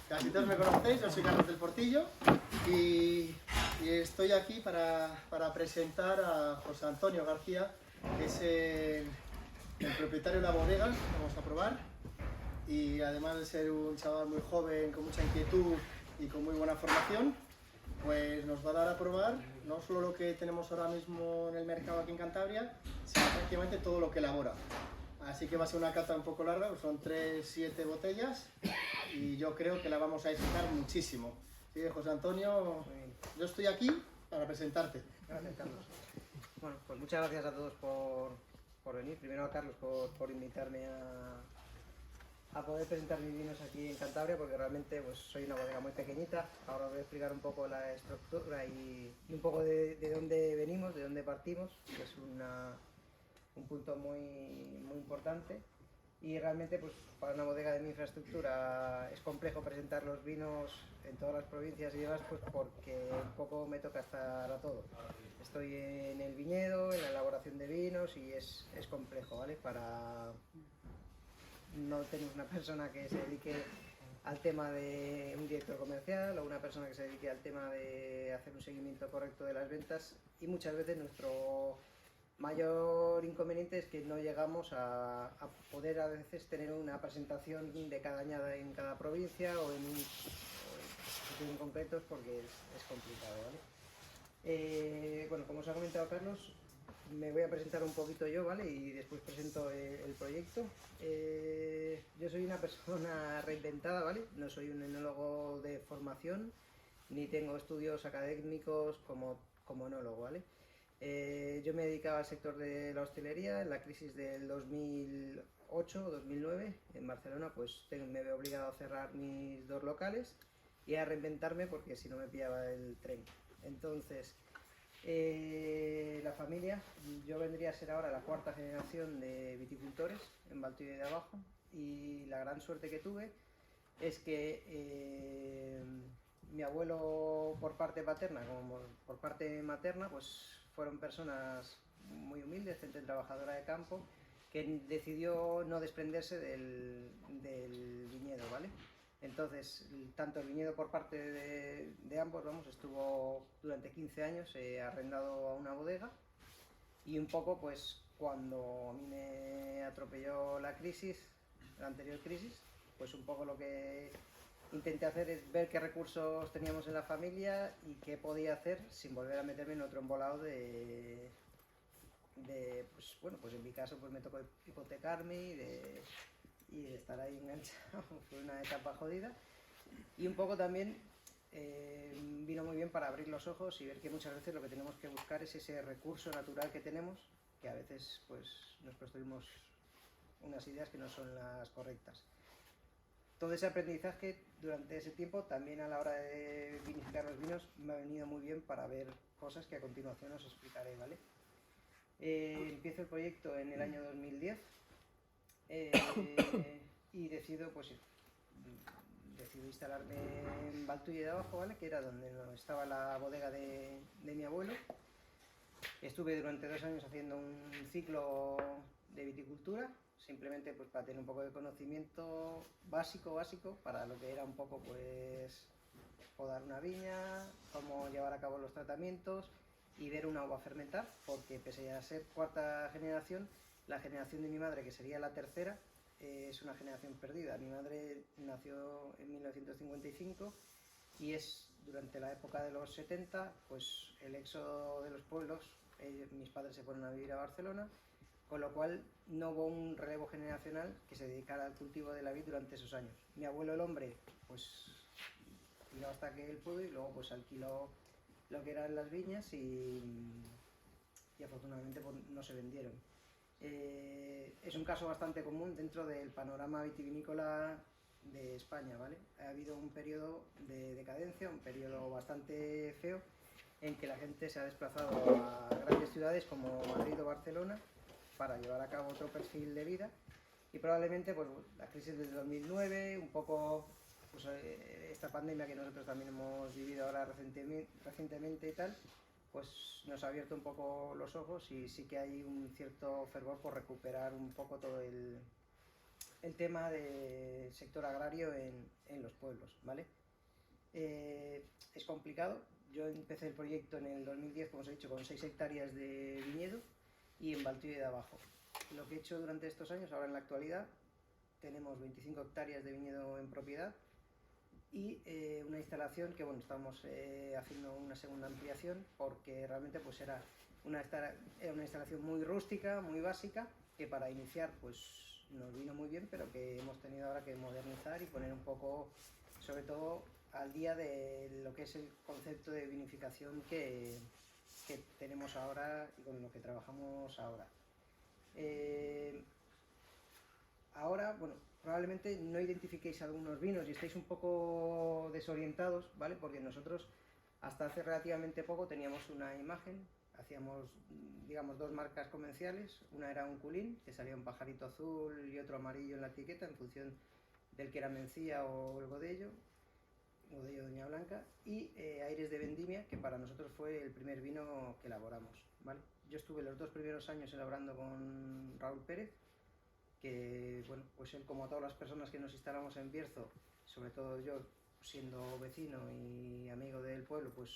Casi todos me conocéis, yo soy Carlos del Portillo y estoy aquí para presentar a José Antonio García, que es el propietario de la bodega que vamos a probar, y además de ser un chaval muy joven, con mucha inquietud y con muy buena formación, pues nos va a dar a probar no solo lo que tenemos ahora mismo en el mercado aquí en Cantabria, sino prácticamente todo lo que elabora. Así que va a ser una cata un poco larga, pues son 3-7 botellas y yo creo que la vamos a disfrutar muchísimo. Sí, José Antonio, yo estoy aquí para presentarte. Gracias, Carlos. Bueno, pues muchas gracias a todos por venir. Primero a Carlos por invitarme a poder presentar mis vinos aquí en Cantabria, porque realmente pues, soy una bodega muy pequeñita. Ahora os voy a explicar un poco la estructura y un poco de dónde venimos, de dónde partimos, que es un punto muy importante. Y realmente pues, para una bodega de mi infraestructura es complejo presentar los vinos en todas las provincias y demás, pues porque un poco me toca estar a todo. Estoy en el viñedo, en la elaboración de vinos y es complejo, ¿vale? No tenemos una persona que se dedique al tema de un director comercial o una persona que se dedique al tema de hacer un seguimiento correcto de las ventas, y muchas veces nuestro mayor inconveniente es que no llegamos a poder a veces tener una presentación de cada añada en cada provincia o en sitios concretos, porque es complicado, ¿vale? Bueno, como os ha comentado Carlos, me voy a presentar un poquito yo, ¿vale? Y después presento el proyecto. Yo soy una persona reinventada, ¿vale? No soy un enólogo de formación, ni tengo estudios académicos como enólogo, ¿vale? Yo me dedicaba al sector de la hostelería. En la crisis del 2008-2009 en Barcelona, pues me veo obligado a cerrar mis dos locales y a reinventarme porque si no me pillaba el tren. Entonces, la familia, yo vendría a ser ahora la cuarta generación de viticultores en Valtuyo de Abajo, y la gran suerte que tuve es que mi abuelo por parte paterna como por parte materna pues fueron personas muy humildes, gente trabajadora de campo, que decidió no desprenderse del viñedo, ¿vale? Entonces, tanto el viñedo por parte de ambos, vamos, estuvo durante 15 años arrendado a una bodega, y un poco pues cuando a mí me atropelló la anterior crisis, pues un poco lo que intenté hacer es ver qué recursos teníamos en la familia y qué podía hacer sin volver a meterme en otro embolado pues bueno, pues en mi caso pues me tocó hipotecarme y de estar ahí enganchado. Fue una etapa jodida, y un poco también vino muy bien para abrir los ojos y ver que muchas veces lo que tenemos que buscar es ese recurso natural que tenemos, que a veces pues nos construimos unas ideas que no son las correctas. Todo ese aprendizaje durante ese tiempo, también a la hora de vinificar los vinos, me ha venido muy bien para ver cosas que a continuación os explicaré, ¿vale? Empiezo el proyecto en el año 2010 y decido instalarme en Valtuyo de Abajo, ¿vale? Que era donde estaba la bodega de mi abuelo. Estuve durante 2 años haciendo un ciclo de viticultura, simplemente pues para tener un poco de conocimiento básico para lo que era un poco pues podar una viña, cómo llevar a cabo los tratamientos y ver una uva fermentar, porque pese a ser cuarta generación, la generación de mi madre, que sería la tercera, es una generación perdida. Mi madre nació en 1955 y es durante la época de los 70, pues el éxodo de los pueblos. Mis padres se fueron a vivir a Barcelona, con lo cual no hubo un relevo generacional que se dedicara al cultivo de la vid durante esos años. Mi abuelo, el hombre, pues tiró hasta que él pudo y luego pues alquiló lo que eran las viñas y afortunadamente pues, no se vendieron. Es un caso bastante común dentro del panorama vitivinícola de España, ¿vale? Ha habido un periodo de decadencia, un periodo bastante feo, en que la gente se ha desplazado a grandes ciudades como Madrid o Barcelona para llevar a cabo otro perfil de vida, y probablemente pues, la crisis del 2009, un poco pues, esta pandemia que nosotros también hemos vivido ahora recientemente y tal, pues nos ha abierto un poco los ojos, y sí que hay un cierto fervor por recuperar un poco todo el el tema del sector agrario en los pueblos, ¿vale? Es complicado. Yo empecé el proyecto en el 2010, como os he dicho, con 6 hectáreas de viñedo y en Valtulle de Abajo. Lo que he hecho durante estos años, ahora en la actualidad, tenemos 25 hectáreas de viñedo en propiedad y una instalación que, bueno, estamos haciendo una segunda ampliación porque realmente pues era una instalación muy rústica, muy básica, que para iniciar pues nos vino muy bien, pero que hemos tenido ahora que modernizar y poner un poco, sobre todo, al día de lo que es el concepto de vinificación que tenemos ahora y con lo que trabajamos ahora. Ahora, bueno, probablemente no identifiquéis algunos vinos y estáis un poco desorientados, ¿vale? Porque nosotros hasta hace relativamente poco teníamos una imagen, hacíamos, digamos, 2 marcas comerciales. Una era un culín, que salía un pajarito azul y otro amarillo en la etiqueta, en función del que era Mencía o el Godello Doña Blanca, y Aires de Vendimia, que para nosotros fue el primer vino que elaboramos, ¿vale? Yo estuve los 2 primeros años elaborando con Raúl Pérez, que, bueno, pues él, como todas las personas que nos instalamos en Bierzo, sobre todo yo, siendo vecino y amigo del pueblo, pues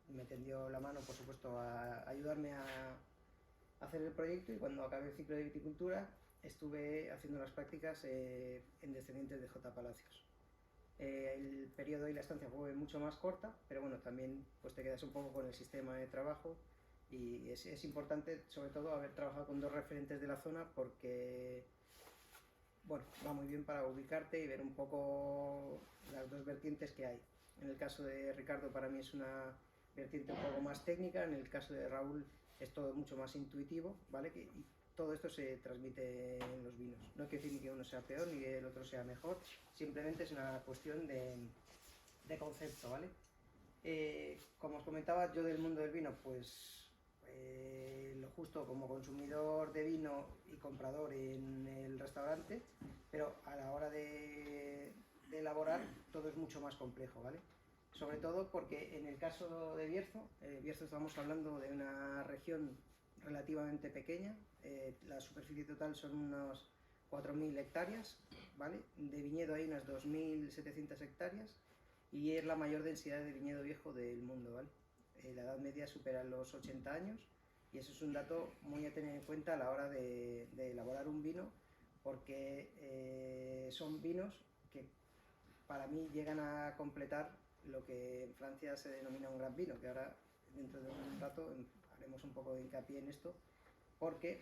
me tendió la mano, por supuesto, a ayudarme a hacer el proyecto, y cuando acabé el ciclo de viticultura estuve haciendo las prácticas en Descendientes de J. Palacios. El periodo y la estancia fue mucho más corta, pero bueno, también pues te quedas un poco con el sistema de trabajo, y es importante, sobre todo, haber trabajado con 2 referentes de la zona, porque, bueno, va muy bien para ubicarte y ver un poco las 2 vertientes que hay. En el caso de Ricardo, para mí es una vertiente un poco más técnica; en el caso de Raúl es todo mucho más intuitivo, ¿vale? Y todo esto se transmite en los vinos. No quiere decir ni que uno sea peor ni que el otro sea mejor, simplemente es una cuestión de concepto, ¿vale? Como os comentaba, yo del mundo del vino, pues lo justo como consumidor de vino y comprador en el restaurante, pero a la hora de elaborar todo es mucho más complejo, ¿vale? Sobre todo porque en el caso de Bierzo, estamos hablando de una región relativamente pequeña. La superficie total son unos 4.000 hectáreas, ¿vale? De viñedo hay unas 2.700 hectáreas y es la mayor densidad de viñedo viejo del mundo, ¿vale? La edad media supera los 80 años, y eso es un dato muy a tener en cuenta a la hora de elaborar un vino, porque son vinos que para mí llegan a completar lo que en Francia se denomina un gran vino, que ahora dentro de un rato haremos un poco de hincapié en esto, porque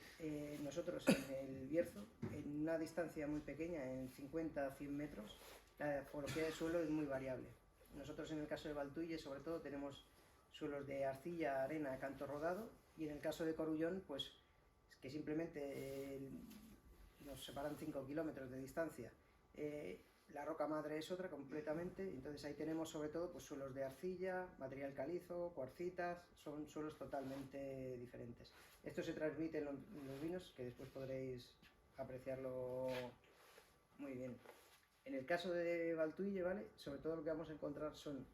nosotros en el Bierzo, en una distancia muy pequeña, en 50 a 100 metros, la morfología del suelo es muy variable. Nosotros en el caso de Valtulle, sobre todo, tenemos suelos de arcilla, arena, canto rodado, y en el caso de Corullón, pues es que simplemente nos separan 5 kilómetros de distancia. La roca madre es otra completamente, entonces ahí tenemos sobre todo pues suelos de arcilla, material calizo, cuarcitas, son suelos totalmente diferentes. Esto se transmite en los vinos, que después podréis apreciarlo muy bien. En el caso de Valtulle, ¿vale? Sobre todo lo que vamos a encontrar son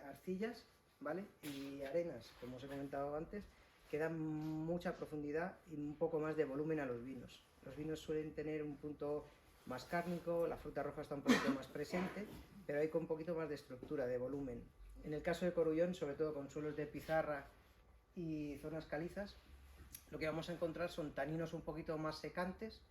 arcillas, ¿vale? Y arenas, como os he comentado antes, que dan mucha profundidad y un poco más de volumen a los vinos. Los vinos suelen tener un punto más cárnico, la fruta roja está un poquito más presente, pero hay con un poquito más de estructura, de volumen. En el caso de Corullón, sobre todo con suelos de pizarra y zonas calizas, lo que vamos a encontrar son taninos un poquito más secantes,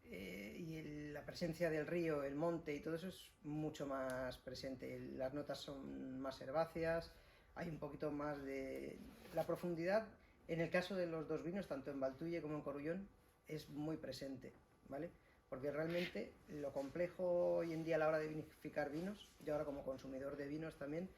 y la presencia del río, el monte y todo eso es mucho más presente. Las notas son más herbáceas, hay un poquito más de... La profundidad, en el caso de los 2 vinos, tanto en Valtulle como en Corullón, es muy presente, ¿vale? Porque realmente lo complejo hoy en día a la hora de vinificar vinos, yo ahora como consumidor de vinos también,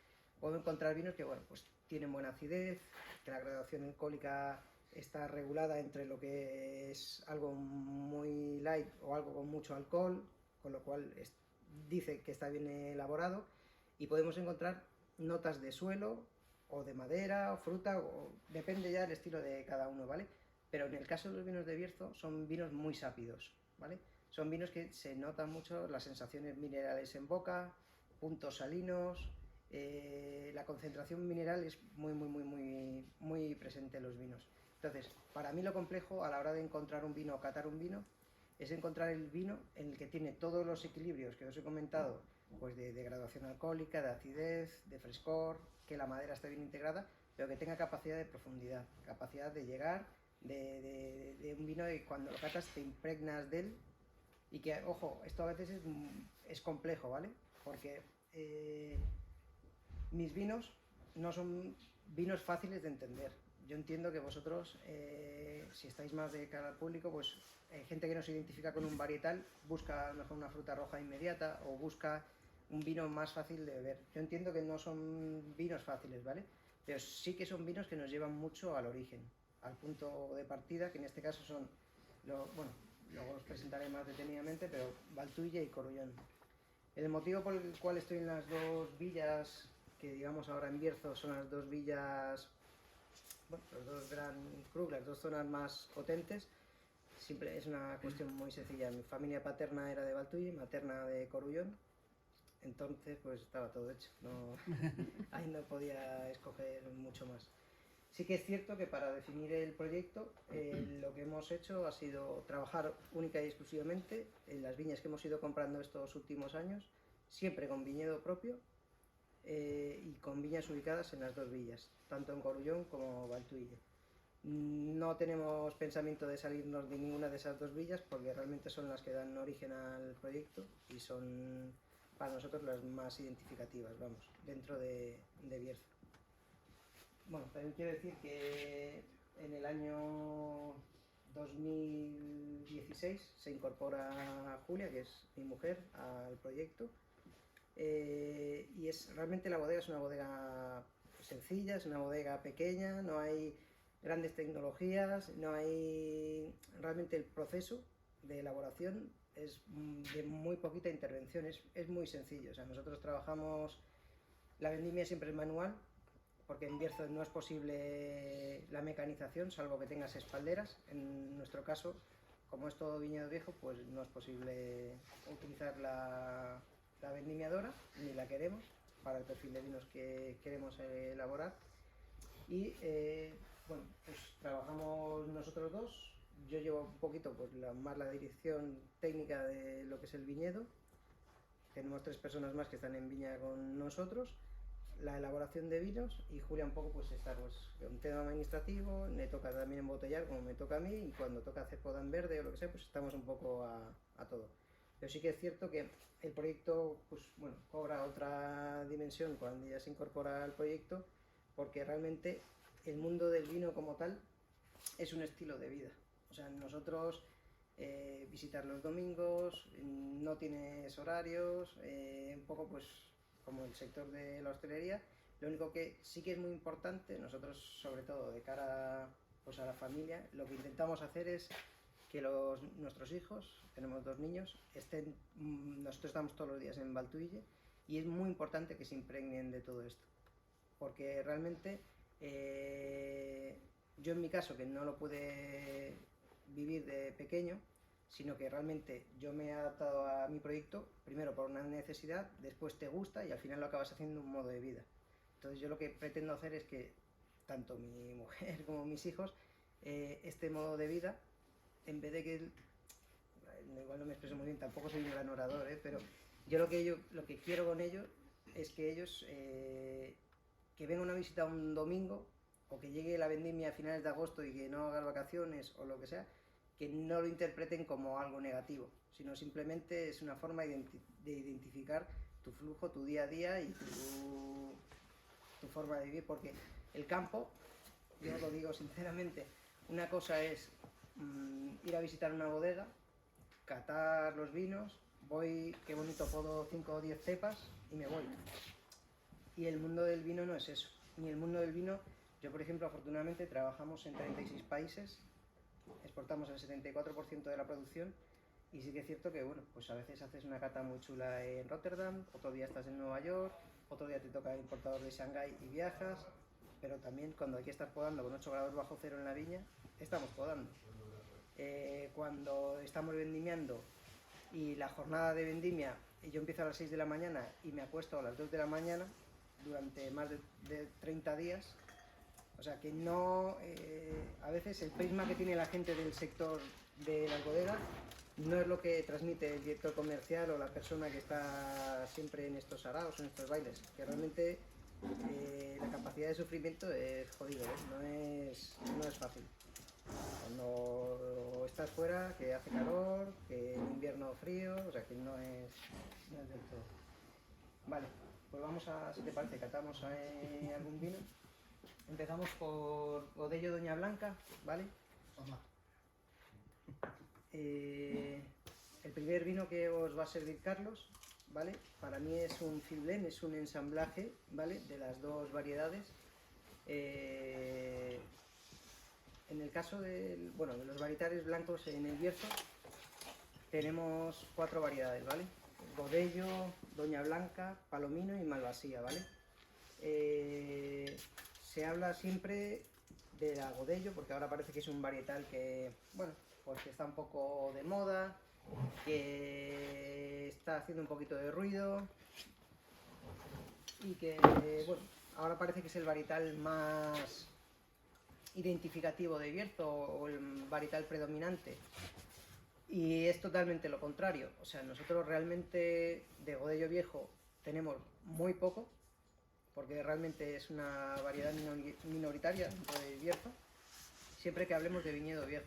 puedo encontrar vinos que, bueno, pues tienen buena acidez, que la graduación alcohólica está regulada entre lo que es algo muy light o algo con mucho alcohol, con lo cual dice que está bien elaborado, y podemos encontrar notas de suelo o de madera o fruta, o depende ya del estilo de cada uno, ¿vale? Pero en el caso de los vinos de Bierzo son vinos muy sápidos, ¿vale? Son vinos que se notan mucho las sensaciones minerales en boca, puntos salinos, la concentración mineral es muy presente en los vinos. Entonces, para mí lo complejo a la hora de encontrar un vino o catar un vino es encontrar el vino en el que tiene todos los equilibrios que os he comentado, pues de graduación alcohólica, de acidez, de frescor, que la madera esté bien integrada, pero que tenga capacidad de profundidad, capacidad de llegar, de un vino que cuando lo catas te impregnas de él. Y que, ojo, esto a veces es complejo, ¿vale? Porque mis vinos no son vinos fáciles de entender. Yo entiendo que vosotros, si estáis más de cara al público, pues gente que no se identifica con un varietal busca a lo mejor una fruta roja inmediata o busca un vino más fácil de beber. Yo entiendo que no son vinos fáciles, ¿vale? Pero sí que son vinos que nos llevan mucho al origen, al punto de partida, que en este caso son, bueno, luego os presentaré más detenidamente, pero Valtuille y Corullón. El motivo por el cual estoy en las dos villas, que digamos ahora en Bierzo son las dos villas, bueno, los dos Gran Cru, las dos zonas más potentes, siempre es una cuestión muy sencilla. Mi familia paterna era de Valtuille, materna de Corullón, entonces pues estaba todo hecho, no, ahí no podía escoger mucho más. Sí que es cierto que para definir el proyecto lo que hemos hecho ha sido trabajar única y exclusivamente en las viñas que hemos ido comprando estos últimos años, siempre con viñedo propio y con viñas ubicadas en las dos villas, tanto en Corullón como Valtuille. No tenemos pensamiento de salirnos de ninguna de esas dos villas porque realmente son las que dan origen al proyecto y son para nosotros las más identificativas, vamos, dentro de Bierzo. Bueno, también quiero decir que en el año 2016 se incorpora Julia, que es mi mujer, al proyecto. Y realmente la bodega es una bodega sencilla, es una bodega pequeña, no hay grandes tecnologías, no hay... Realmente el proceso de elaboración es de muy poquita intervención, es muy sencillo. O sea, nosotros trabajamos, la vendimia siempre es manual, porque en Bierzo no es posible la mecanización, salvo que tengas espalderas. En nuestro caso, como es todo viñedo viejo, pues no es posible utilizar la vendimiadora, ni la queremos, para el perfil de vinos que queremos elaborar. Y bueno, pues trabajamos nosotros dos. Yo llevo un poquito pues, más la dirección técnica de lo que es el viñedo. Tenemos 3 personas más que están en viña con nosotros, la elaboración de vinos, y Julia un poco pues está pues un tema administrativo, me toca también embotellar como me toca a mí, y cuando toca hacer poda en verde o lo que sea, pues estamos un poco a todo. Pero sí que es cierto que el proyecto pues bueno, cobra otra dimensión cuando ya se incorpora al proyecto, porque realmente el mundo del vino como tal es un estilo de vida. O sea, nosotros visitar los domingos, no tienes horarios, un poco pues como el sector de la hostelería. Lo único que sí que es muy importante, nosotros sobre todo de cara pues, a la familia, lo que intentamos hacer es que nuestros hijos, tenemos 2 niños, nosotros estamos todos los días en Valtuille, y es muy importante que se impregnen de todo esto, porque realmente yo en mi caso, que no lo pude vivir de pequeño, sino que realmente yo me he adaptado a mi proyecto, primero por una necesidad, después te gusta y al final lo acabas haciendo un modo de vida. Entonces yo lo que pretendo hacer es que tanto mi mujer como mis hijos, este modo de vida, en vez de que, igual no me expreso muy bien, tampoco soy un gran orador, pero yo lo que quiero con ellos es que ellos que vengan a visitar un domingo, o que llegue la vendimia a finales de agosto y que no hagan vacaciones o lo que sea, que no lo interpreten como algo negativo, sino simplemente es una forma de identificar tu flujo, tu día a día y tu forma de vivir, porque el campo, yo lo digo sinceramente, una cosa es ir a visitar una bodega, catar los vinos, voy, qué bonito, podo 5 o 10 cepas y me voy. Y el mundo del vino no es eso. Ni el mundo del vino, yo por ejemplo, afortunadamente trabajamos en 36 países, exportamos el 74% de la producción, y sí que es cierto que, bueno, pues a veces haces una cata muy chula en Rotterdam, otro día estás en Nueva York, otro día te toca importador de Shanghái y viajas, pero también cuando hay que estar podando con 8 grados bajo cero en la viña, estamos podando. Cuando estamos vendimiando y la jornada de vendimia, yo empiezo a las 6 de la mañana y me acuesto a las 2 de la mañana durante más de 30 días, o sea que no, a veces el prisma que tiene la gente del sector de las bodegas no es lo que transmite el director comercial o la persona que está siempre en estos araos, en estos bailes, que realmente la capacidad de sufrimiento es jodido, ¿eh? No es fácil. Cuando estás fuera, que hace calor, que en invierno frío, o sea que no es del todo. Vale, pues vamos a, si te parece, catamos algún vino. Empezamos por Godello Doña Blanca, ¿vale? El primer vino que os va a servir Carlos, ¿vale? Para mí es un fill blend, es un ensamblaje, ¿vale? De las dos variedades. En el caso de los varietales blancos en el Bierzo, tenemos 4 variedades, ¿vale? Godello, Doña Blanca, Palomino y Malvasía, ¿vale? Se habla siempre de la Godello, porque ahora parece que es un varietal que, bueno, pues que está un poco de moda, que está haciendo un poquito de ruido y que, bueno, ahora parece que es el varietal más identificativo de Bierzo o el varietal predominante. Y es totalmente lo contrario. O sea, nosotros realmente de Godello Viejo tenemos muy poco, porque realmente es una variedad minoritaria dentro de Bierzo, siempre que hablemos de viñedo viejo.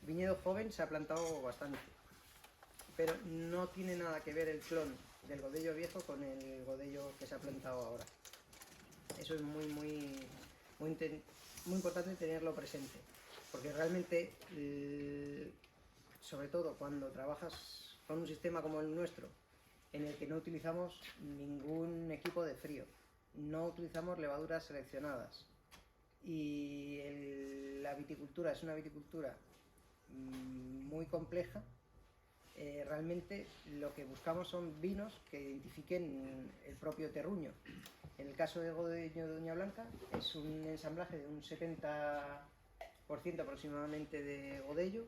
Viñedo joven se ha plantado bastante, pero no tiene nada que ver el clon del Godello Viejo con el Godello que se ha plantado ahora. Eso es muy importante tenerlo presente, porque realmente, sobre todo cuando trabajas con un sistema como el nuestro, en el que no utilizamos ningún equipo de frío, no utilizamos levaduras seleccionadas y la viticultura es una viticultura muy compleja, realmente lo que buscamos son vinos que identifiquen el propio terruño. En el caso de Godello de Doña Blanca es un ensamblaje de un 70% aproximadamente de Godello,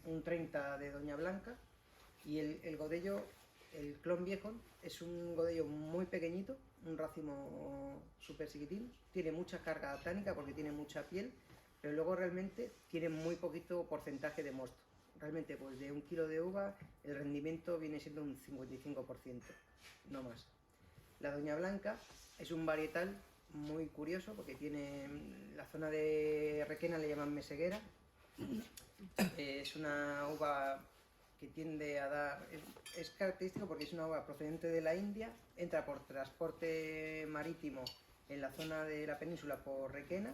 un 30% de Doña Blanca, y el Godello, el clon viejo, es un Godello muy pequeñito, un racimo súper chiquitín, tiene mucha carga tánica porque tiene mucha piel, pero luego realmente tiene muy poquito porcentaje de mosto. Realmente pues de 1 kilo de uva el rendimiento viene siendo un 55%, no más. La Doña Blanca es un varietal muy curioso porque tiene la zona de Requena, le llaman meseguera. Es una uva que tiende a dar, es característico porque es una uva procedente de la India, entra por transporte marítimo en la zona de la península por Requena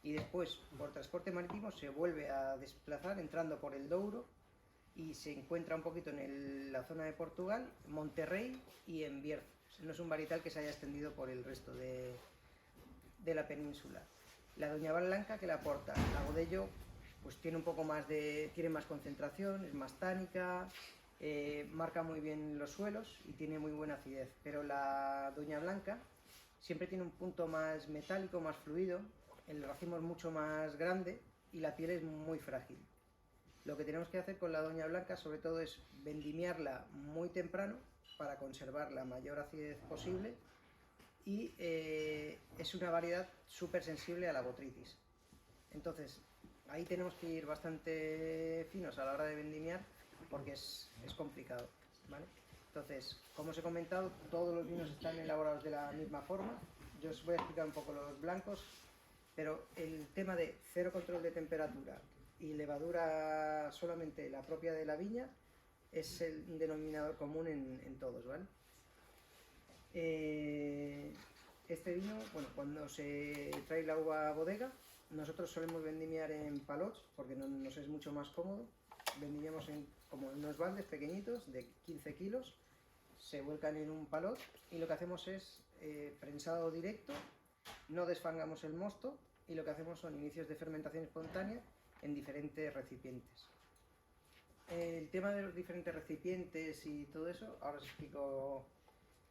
y después por transporte marítimo se vuelve a desplazar entrando por el Douro y se encuentra un poquito en la zona de Portugal, Monterrey y en Bierzo. No es un varietal que se haya extendido por el resto de la península. La Doña Blanca, que la aporta, la Godello pues tiene un poco más tiene más concentración, es más tánica, marca muy bien los suelos y tiene muy buena acidez, pero la Doña Blanca siempre tiene un punto más metálico, más fluido, el racimo es mucho más grande y la piel es muy frágil. Lo que tenemos que hacer con la Doña Blanca sobre todo es vendimiarla muy temprano para conservar la mayor acidez posible y es una variedad súper sensible a la botrytis. Entonces, ahí tenemos que ir bastante finos a la hora de vendimiar porque es complicado, ¿vale? Entonces, como os he comentado, todos los vinos están elaborados de la misma forma. Yo os voy a explicar un poco los blancos, pero el tema de cero control de temperatura y levadura solamente la propia de la viña es el denominador común en todos, ¿vale? Este vino, bueno, cuando se trae la uva a bodega, nosotros solemos vendimiar en palots porque nos es mucho más cómodo. Vendimiamos como en unos baldes pequeñitos de 15 kilos, se vuelcan en un palot y lo que hacemos es prensado directo, no desfangamos el mosto y lo que hacemos son inicios de fermentación espontánea en diferentes recipientes. El tema de los diferentes recipientes y todo eso, ahora os explico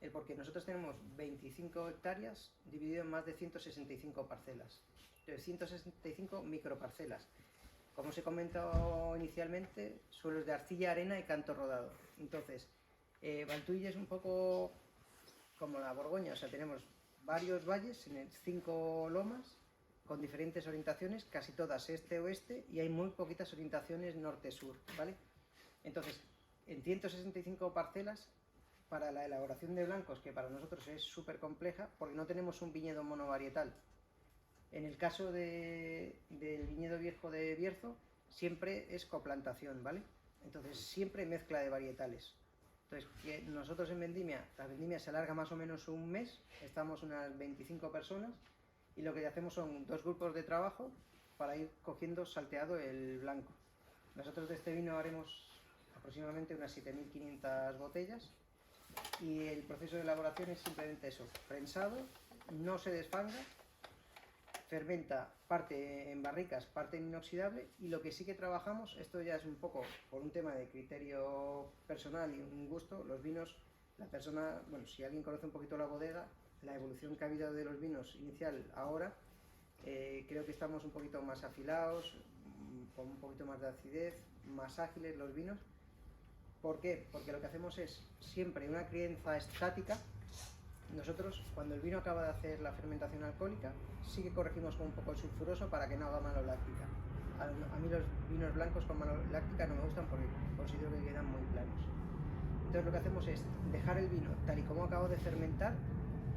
el porqué. Nosotros tenemos 25 hectáreas dividido en más de 165 parcelas, 165 microparcelas. Como os he comentado inicialmente, suelos de arcilla, arena y canto rodado. Entonces, Valtull es un poco como la Borgoña, o sea, tenemos varios valles, 5 lomas, con diferentes orientaciones, casi todas este-oeste, y hay muy poquitas orientaciones norte-sur, ¿vale? Entonces, en 165 parcelas, para la elaboración de blancos, que para nosotros es súper compleja, porque no tenemos un viñedo monovarietal. En el caso del viñedo viejo de Bierzo, siempre es coplantación, ¿vale? Entonces, siempre mezcla de varietales. Entonces, que nosotros en vendimia, la vendimia se alarga más o menos un mes, estamos unas 25 personas, y lo que hacemos son 2 grupos de trabajo para ir cogiendo salteado el blanco. Nosotros de este vino haremos aproximadamente unas 7.500 botellas, y el proceso de elaboración es simplemente eso: prensado, no se desfanga, fermenta parte en barricas, parte en inoxidable, y lo que sí que trabajamos, esto ya es un poco por un tema de criterio personal y un gusto, los vinos, la persona, bueno, si alguien conoce un poquito la bodega, la evolución que ha habido de los vinos inicial ahora, creo que estamos un poquito más afilados, con un poquito más de acidez, más ágiles los vinos. ¿Por qué? Porque lo que hacemos es siempre una crianza estática. Nosotros, cuando el vino acaba de hacer la fermentación alcohólica, sí que corregimos con un poco el sulfuroso para que no haga maloláctica. A mí los vinos blancos con maloláctica no me gustan porque considero que quedan muy planos. Entonces lo que hacemos es dejar el vino tal y como acabo de fermentar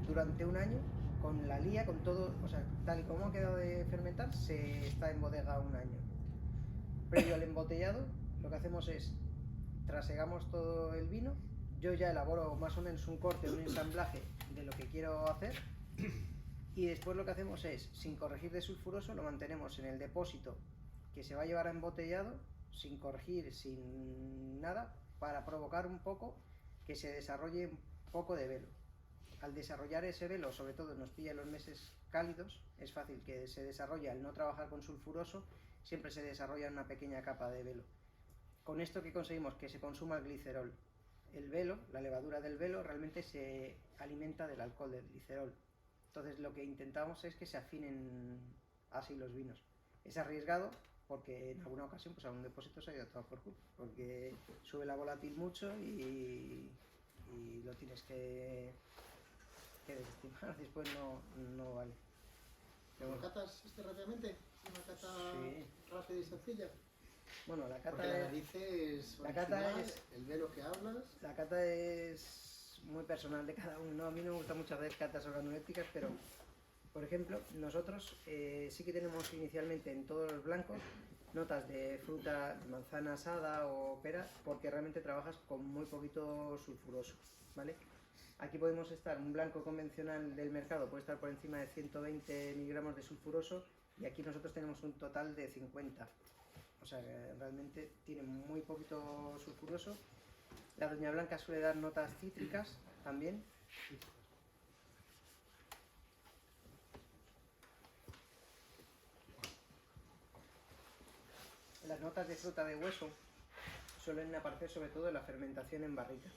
durante un año, con la lía, con todo, o sea, tal y como ha quedado de fermentar, se está en bodega un año. Previo al embotellado, lo que hacemos es trasegamos todo el vino, yo ya elaboro más o menos un corte, un ensamblaje de lo que quiero hacer, y después lo que hacemos es, sin corregir de sulfuroso, lo mantenemos en el depósito que se va a llevar a embotellado, sin corregir, sin nada, para provocar un poco que se desarrolle un poco de velo. Al desarrollar ese velo, sobre todo nos pilla en los meses cálidos, es fácil que se desarrolle, al no trabajar con sulfuroso, siempre se desarrolla una pequeña capa de velo. Con esto que conseguimos que se consuma el glicerol. El velo, la levadura del velo, realmente se alimenta del alcohol del glicerol. Entonces lo que intentamos es que se afinen así los vinos. Es arriesgado porque en alguna ocasión pues a un depósito se ha ido todo por culo, porque sube la volátil mucho y lo tienes que desestimar, después no vale. Pero bueno. ¿Catas rápidamente? ¿Una cata sí. rápida y sencilla? Bueno, la cata porque la nariz es la cata es el velo que hablas. La cata es muy personal de cada uno, ¿no? A mí no me gusta mucho hacer catas organolépticas, pero por ejemplo, nosotros sí que tenemos inicialmente en todos los blancos notas de fruta, manzana asada o pera, porque realmente trabajas con muy poquito sulfuroso, ¿vale? Aquí podemos estar, un blanco convencional del mercado puede estar por encima de 120 miligramos de sulfuroso, y aquí nosotros tenemos un total de 50. O sea, que realmente tiene muy poquito sulfuroso. La Doña Blanca suele dar notas cítricas también. Las notas de fruta de hueso suelen aparecer sobre todo en la fermentación en barrica.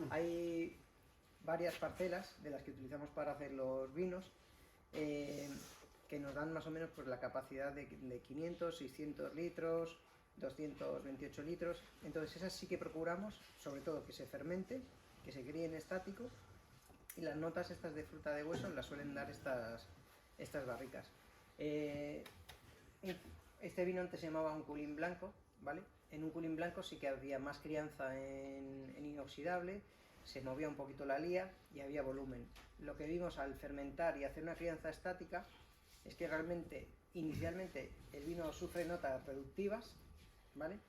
Hay varias parcelas de las que utilizamos para hacer los vinos que nos dan más o menos pues, la capacidad de 500, 600 litros, 228 litros. Entonces esas sí que procuramos, sobre todo que se fermente, que se críe en estático, y las notas estas de fruta de hueso las suelen dar estas barricas. Este vino antes se llamaba un culín blanco, ¿vale? En un culín blanco sí que había más crianza en inoxidable, se movía un poquito la lía y había volumen. Lo que vimos al fermentar y hacer una crianza estática es que realmente, inicialmente, el vino sufre notas reductivas, ¿vale?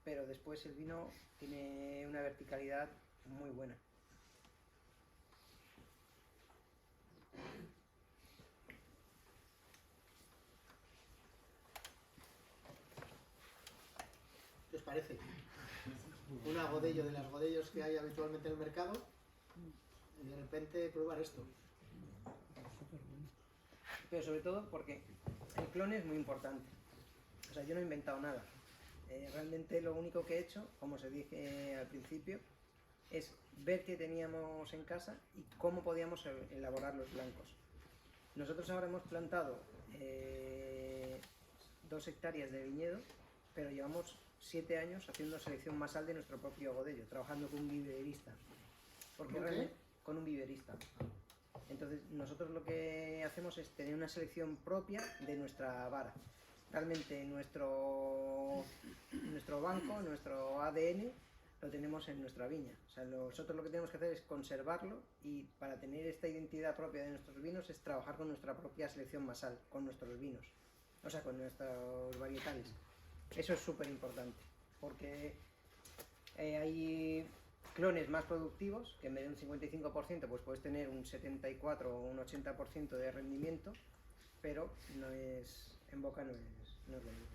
Pero después el vino tiene una verticalidad muy buena. ¿Qué os parece? Un agodello de las godellos que hay habitualmente en el mercado, y de repente probar esto. Pero sobre todo porque el clon es muy importante. O sea, yo no he inventado nada. Realmente lo único que he hecho, como se dije al principio, es ver qué teníamos en casa y cómo podíamos elaborar los blancos. Nosotros ahora hemos plantado 2 hectáreas de viñedo, pero llevamos 7 años haciendo selección masal de nuestro propio godello, trabajando con un viverista. Porque realmente, con un viverista. Entonces nosotros lo que hacemos es tener una selección propia de nuestra vara. realmente nuestro banco, nuestro ADN, lo tenemos en nuestra viña. O sea, nosotros lo que tenemos que hacer es conservarlo, y para tener esta identidad propia de nuestros vinos es trabajar con nuestra propia selección masal, con nuestros vinos, o sea, con nuestros varietales. Eso es súper importante, porque hay clones más productivos que en vez de un 55% pues puedes tener un 74 o un 80% de rendimiento, pero no es, en boca no es lo mismo.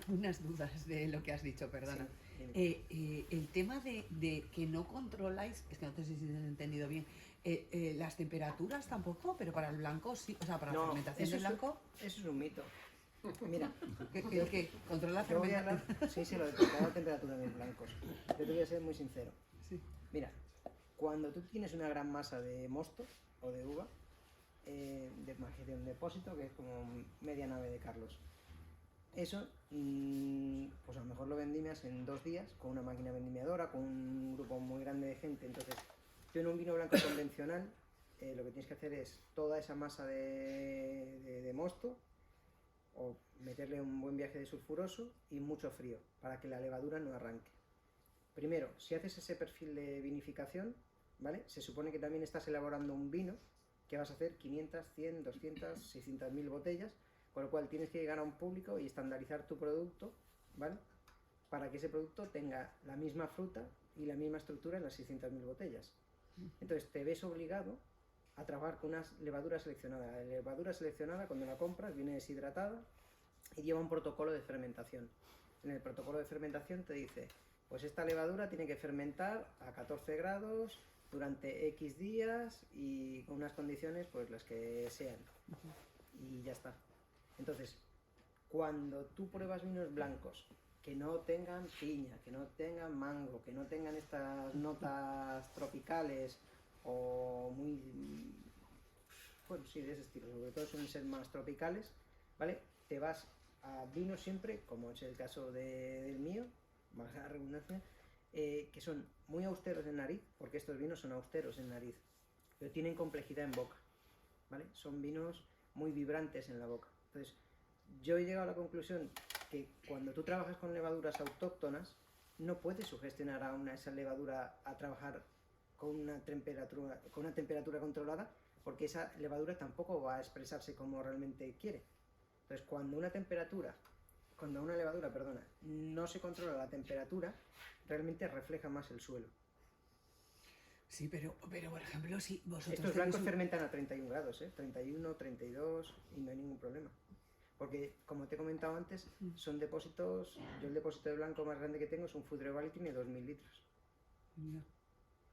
Unas dudas de lo que has dicho, perdona. Sí, El tema de que no controláis, es que no sé si te he entendido bien, las temperaturas tampoco, pero para el blanco sí, o sea, para la fermentación del blanco. Eso es un mito. Mira, ¿Qué? ¿Controla la yo voy a fermentación? hablar, sí, lo de controlar la temperatura de los blancos. Yo te voy a ser muy sincero. Sí. Mira, cuando tú tienes una gran masa de mosto o de uva, de un depósito, que es como media nave de Carlos, eso, pues a lo mejor lo vendimias en 2 días con una máquina vendimiadora, con un grupo muy grande de gente. Entonces, tú en un vino blanco convencional, lo que tienes que hacer es toda esa masa de mosto, o meterle un buen viaje de sulfuroso y mucho frío, para que la levadura no arranque. Primero, si haces ese perfil de vinificación, ¿vale? Se supone que también estás elaborando un vino que vas a hacer 500, 100, 200, 600.000 botellas, con lo cual tienes que llegar a un público y estandarizar tu producto, ¿vale? Para que ese producto tenga la misma fruta y la misma estructura en las 600.000 botellas. Entonces te ves obligado a trabajar con una levadura seleccionada. La levadura seleccionada, cuando la compras, viene deshidratada y lleva un protocolo de fermentación. En el protocolo de fermentación te dice, pues esta levadura tiene que fermentar a 14 grados durante X días y con unas condiciones pues las que sean. Y ya está. Entonces, cuando tú pruebas vinos blancos que no tengan piña, que no tengan mango, que no tengan estas notas tropicales o muy, bueno, sí, de ese estilo, sobre todo suelen ser más tropicales, ¿vale? Te vas a vinos siempre, como es el caso del mío, más a la redundancia, que son muy austeros en nariz, porque estos vinos son austeros en nariz, pero tienen complejidad en boca, ¿vale? Son vinos muy vibrantes en la boca. Entonces, yo he llegado a la conclusión que cuando tú trabajas con levaduras autóctonas, no puedes sugestionar a esa levadura a trabajar con una temperatura controlada, porque esa levadura tampoco va a expresarse como realmente quiere. Entonces, cuando una levadura, no se controla la temperatura, realmente refleja más el suelo. Sí, pero por ejemplo, si vosotros... Estos blancos fermentan a 31 grados, 31, 32, y no hay ningún problema. Porque, como te he comentado antes, son depósitos. Yo el depósito de blanco más grande que tengo es un Foudre Valley, tiene 2000 litros. Yeah.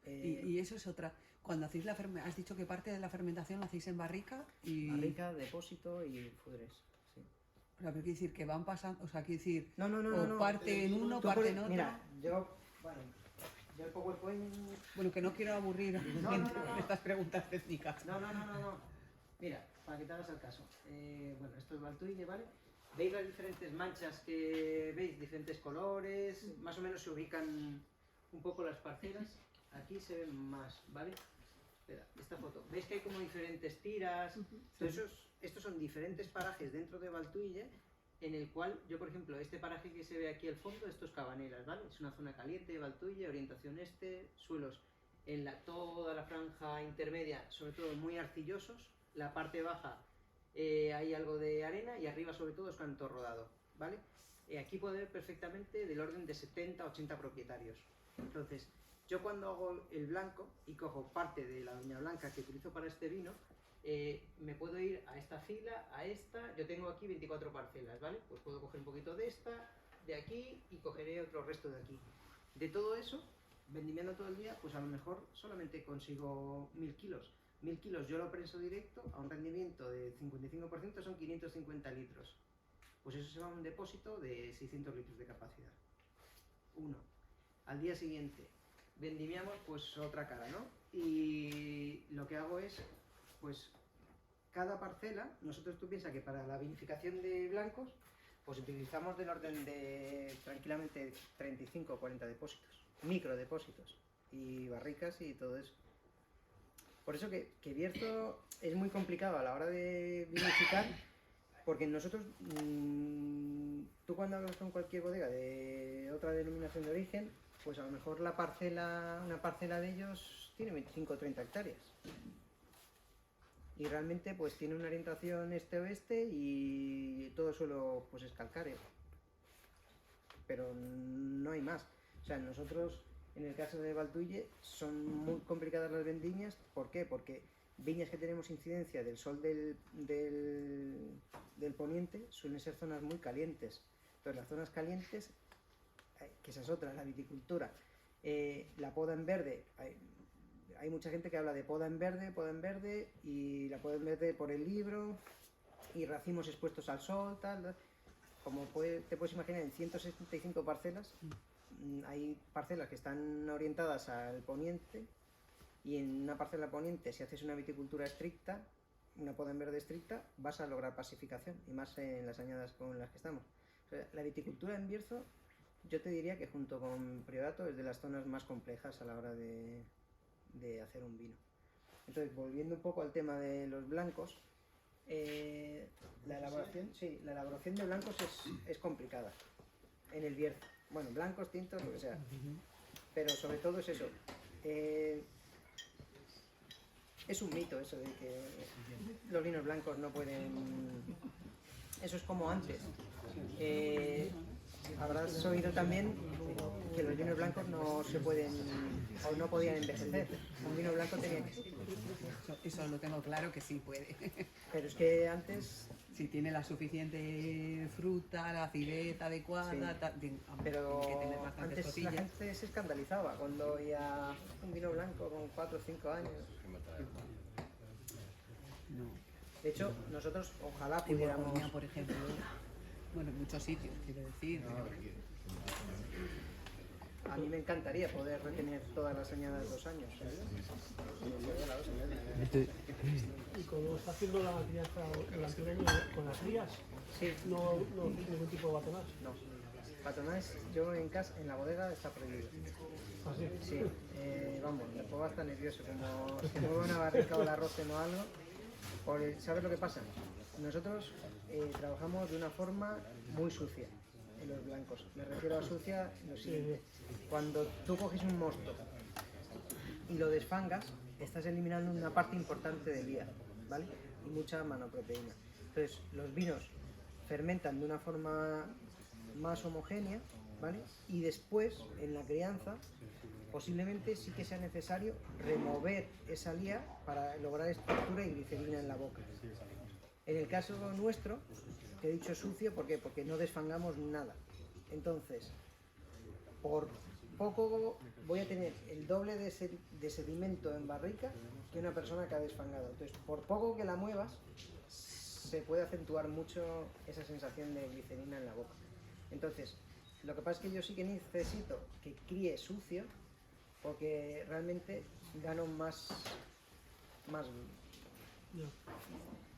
Y eso es otra. Cuando hacéis has dicho que parte de la fermentación la hacéis en barrica y... Barrica, depósito y Foudres, sí. O sea, pero quiere decir que van pasando, o sea, quiere decir... No. Parte en uno, parte en otro... Mira, yo el PowerPoint... Bueno, que no quiero aburrir con estas preguntas técnicas. No. Mira, para que te hagas el caso. Bueno, esto es Valtuille, ¿vale? ¿Veis las diferentes manchas que veis? Diferentes colores, más o menos se ubican un poco las parcelas. Aquí se ven más, ¿vale? Espera, esta foto. ¿Veis que hay como diferentes tiras? Entonces, estos son diferentes parajes dentro de Valtuille, en el cual yo, por ejemplo, este paraje que se ve aquí al fondo, esto es Cabanelas, ¿vale? Es una zona caliente de Valtuille, orientación este, suelos en toda la franja intermedia, sobre todo muy arcillosos. La parte baja hay algo de arena y arriba sobre todo es canto rodado, ¿vale? Aquí puede ver perfectamente del orden de 70-80 propietarios. Entonces, yo cuando hago el blanco y cojo parte de la viña blanca que utilizo para este vino, me puedo ir a esta fila, a esta. Yo tengo aquí 24 parcelas, ¿vale? Pues puedo coger un poquito de esta, de aquí, y cogeré otro resto de aquí. De todo eso, vendimiando todo el día, pues a lo mejor solamente consigo 1000 kilos. 1000 kilos yo lo preso directo a un rendimiento de 55%, son 550 litros. Pues eso se va a un depósito de 600 litros de capacidad. Uno. Al día siguiente vendimiamos pues otra cara, ¿no? Y lo que hago es, pues cada parcela, tú piensas que para la vinificación de blancos, pues utilizamos del orden de tranquilamente 35 o 40 depósitos, microdepósitos y barricas y todo eso. Por eso que Bierzo es muy complicado a la hora de vinificar, Porque nosotros, tú cuando hablas con cualquier bodega de otra denominación de origen, pues a lo mejor una parcela de ellos tiene 25 o 30 hectáreas. Y realmente pues tiene una orientación este-oeste y todo suelo pues es calcáreo. Pero no hay más. O sea, nosotros, en el caso de Valtuille, son muy complicadas las vendimias. ¿Por qué? Porque viñas que tenemos incidencia del sol del poniente suelen ser zonas muy calientes. Entonces las zonas calientes, que esa es otra, la viticultura, la poda en verde, hay mucha gente que habla de poda en verde, y la poda en verde por el libro, y racimos expuestos al sol, tal. Como te puedes imaginar, en 175 parcelas, hay parcelas que están orientadas al poniente, y en una parcela poniente, si haces una viticultura estricta, una poda en verde estricta, vas a lograr pacificación, y más en las añadas con las que estamos. O sea, la viticultura en Bierzo, yo te diría que junto con Priodato es de las zonas más complejas a la hora de hacer un vino. Entonces, volviendo un poco al tema de los blancos, la elaboración de blancos es complicada en el Bierzo. Bueno, blancos, tintos, lo que sea. Pero sobre todo es eso. Es un mito eso de que los vinos blancos no pueden... Eso es como antes. Habrás oído también que los vinos blancos no se pueden o no podían envejecer. Un vino blanco tenía que... Eso lo tengo claro que sí puede. Pero es que antes... Si tiene la suficiente fruta, la acidez adecuada, Sí. Pero tiene que tener bastantes antes cosillas. la gente se escandalizaba cuando oía un vino blanco con 4 o 5 años. No. De hecho, nosotros ojalá En pudiéramos... Borgoña, por ejemplo, bueno, en muchos sitios, quiero decir. A mí me encantaría poder retener todas las añadas 2 años. ¿Sabes? Y como está haciendo la crianza durante un año con las crías, Sí, no tiene ningún tipo de batonás. no. Patronás, yo en casa, en la bodega está prohibido. Así. Sí, vamos, me pongo hasta nervioso, como si mueve una barrica o el arroz o algo. ¿Sabes lo que pasa? Nosotros trabajamos de una forma muy sucia en los blancos. Me refiero a sucia lo siguiente. Cuando tú coges un mosto y lo desfangas, estás eliminando una parte importante del día, ¿vale? Y mucha manoproteína. Entonces, los vinos fermentan de una forma más homogénea, ¿vale? Y después, en la crianza, posiblemente sí que sea necesario remover esa lía para lograr estructura y glicerina en la boca. En el caso nuestro, que he dicho sucio, ¿por qué? Porque no desfangamos nada. Entonces, por poco voy a tener el doble de sedimento en barrica que una persona que ha desfangado. Entonces, por poco que la muevas, se puede acentuar mucho esa sensación de glicerina en la boca. Entonces, lo que pasa es que yo sí que necesito que críe sucio, porque realmente gano más.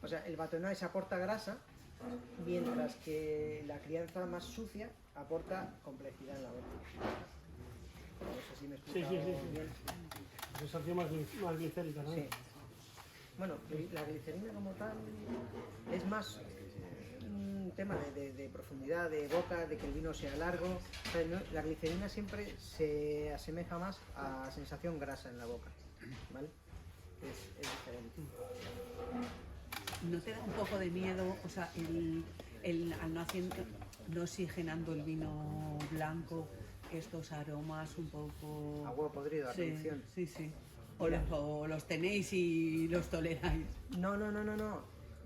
O sea, el batonnage aporta grasa, mientras que la crianza más sucia aporta complejidad en la boca. No sé si me he explicado bien. Sensación más glicérica, ¿no? Sí. Bueno, la glicerina como tal es más un tema de profundidad, de boca, de que el vino sea largo. O sea, ¿no? La glicerina siempre se asemeja más a sensación grasa en la boca, ¿vale? Es diferente. ¿No te da un poco de miedo, o sea, al no oxigenando el vino blanco, estos aromas un poco... A huevo podrido, a reducción. Sí. O los tenéis y los toleráis. No.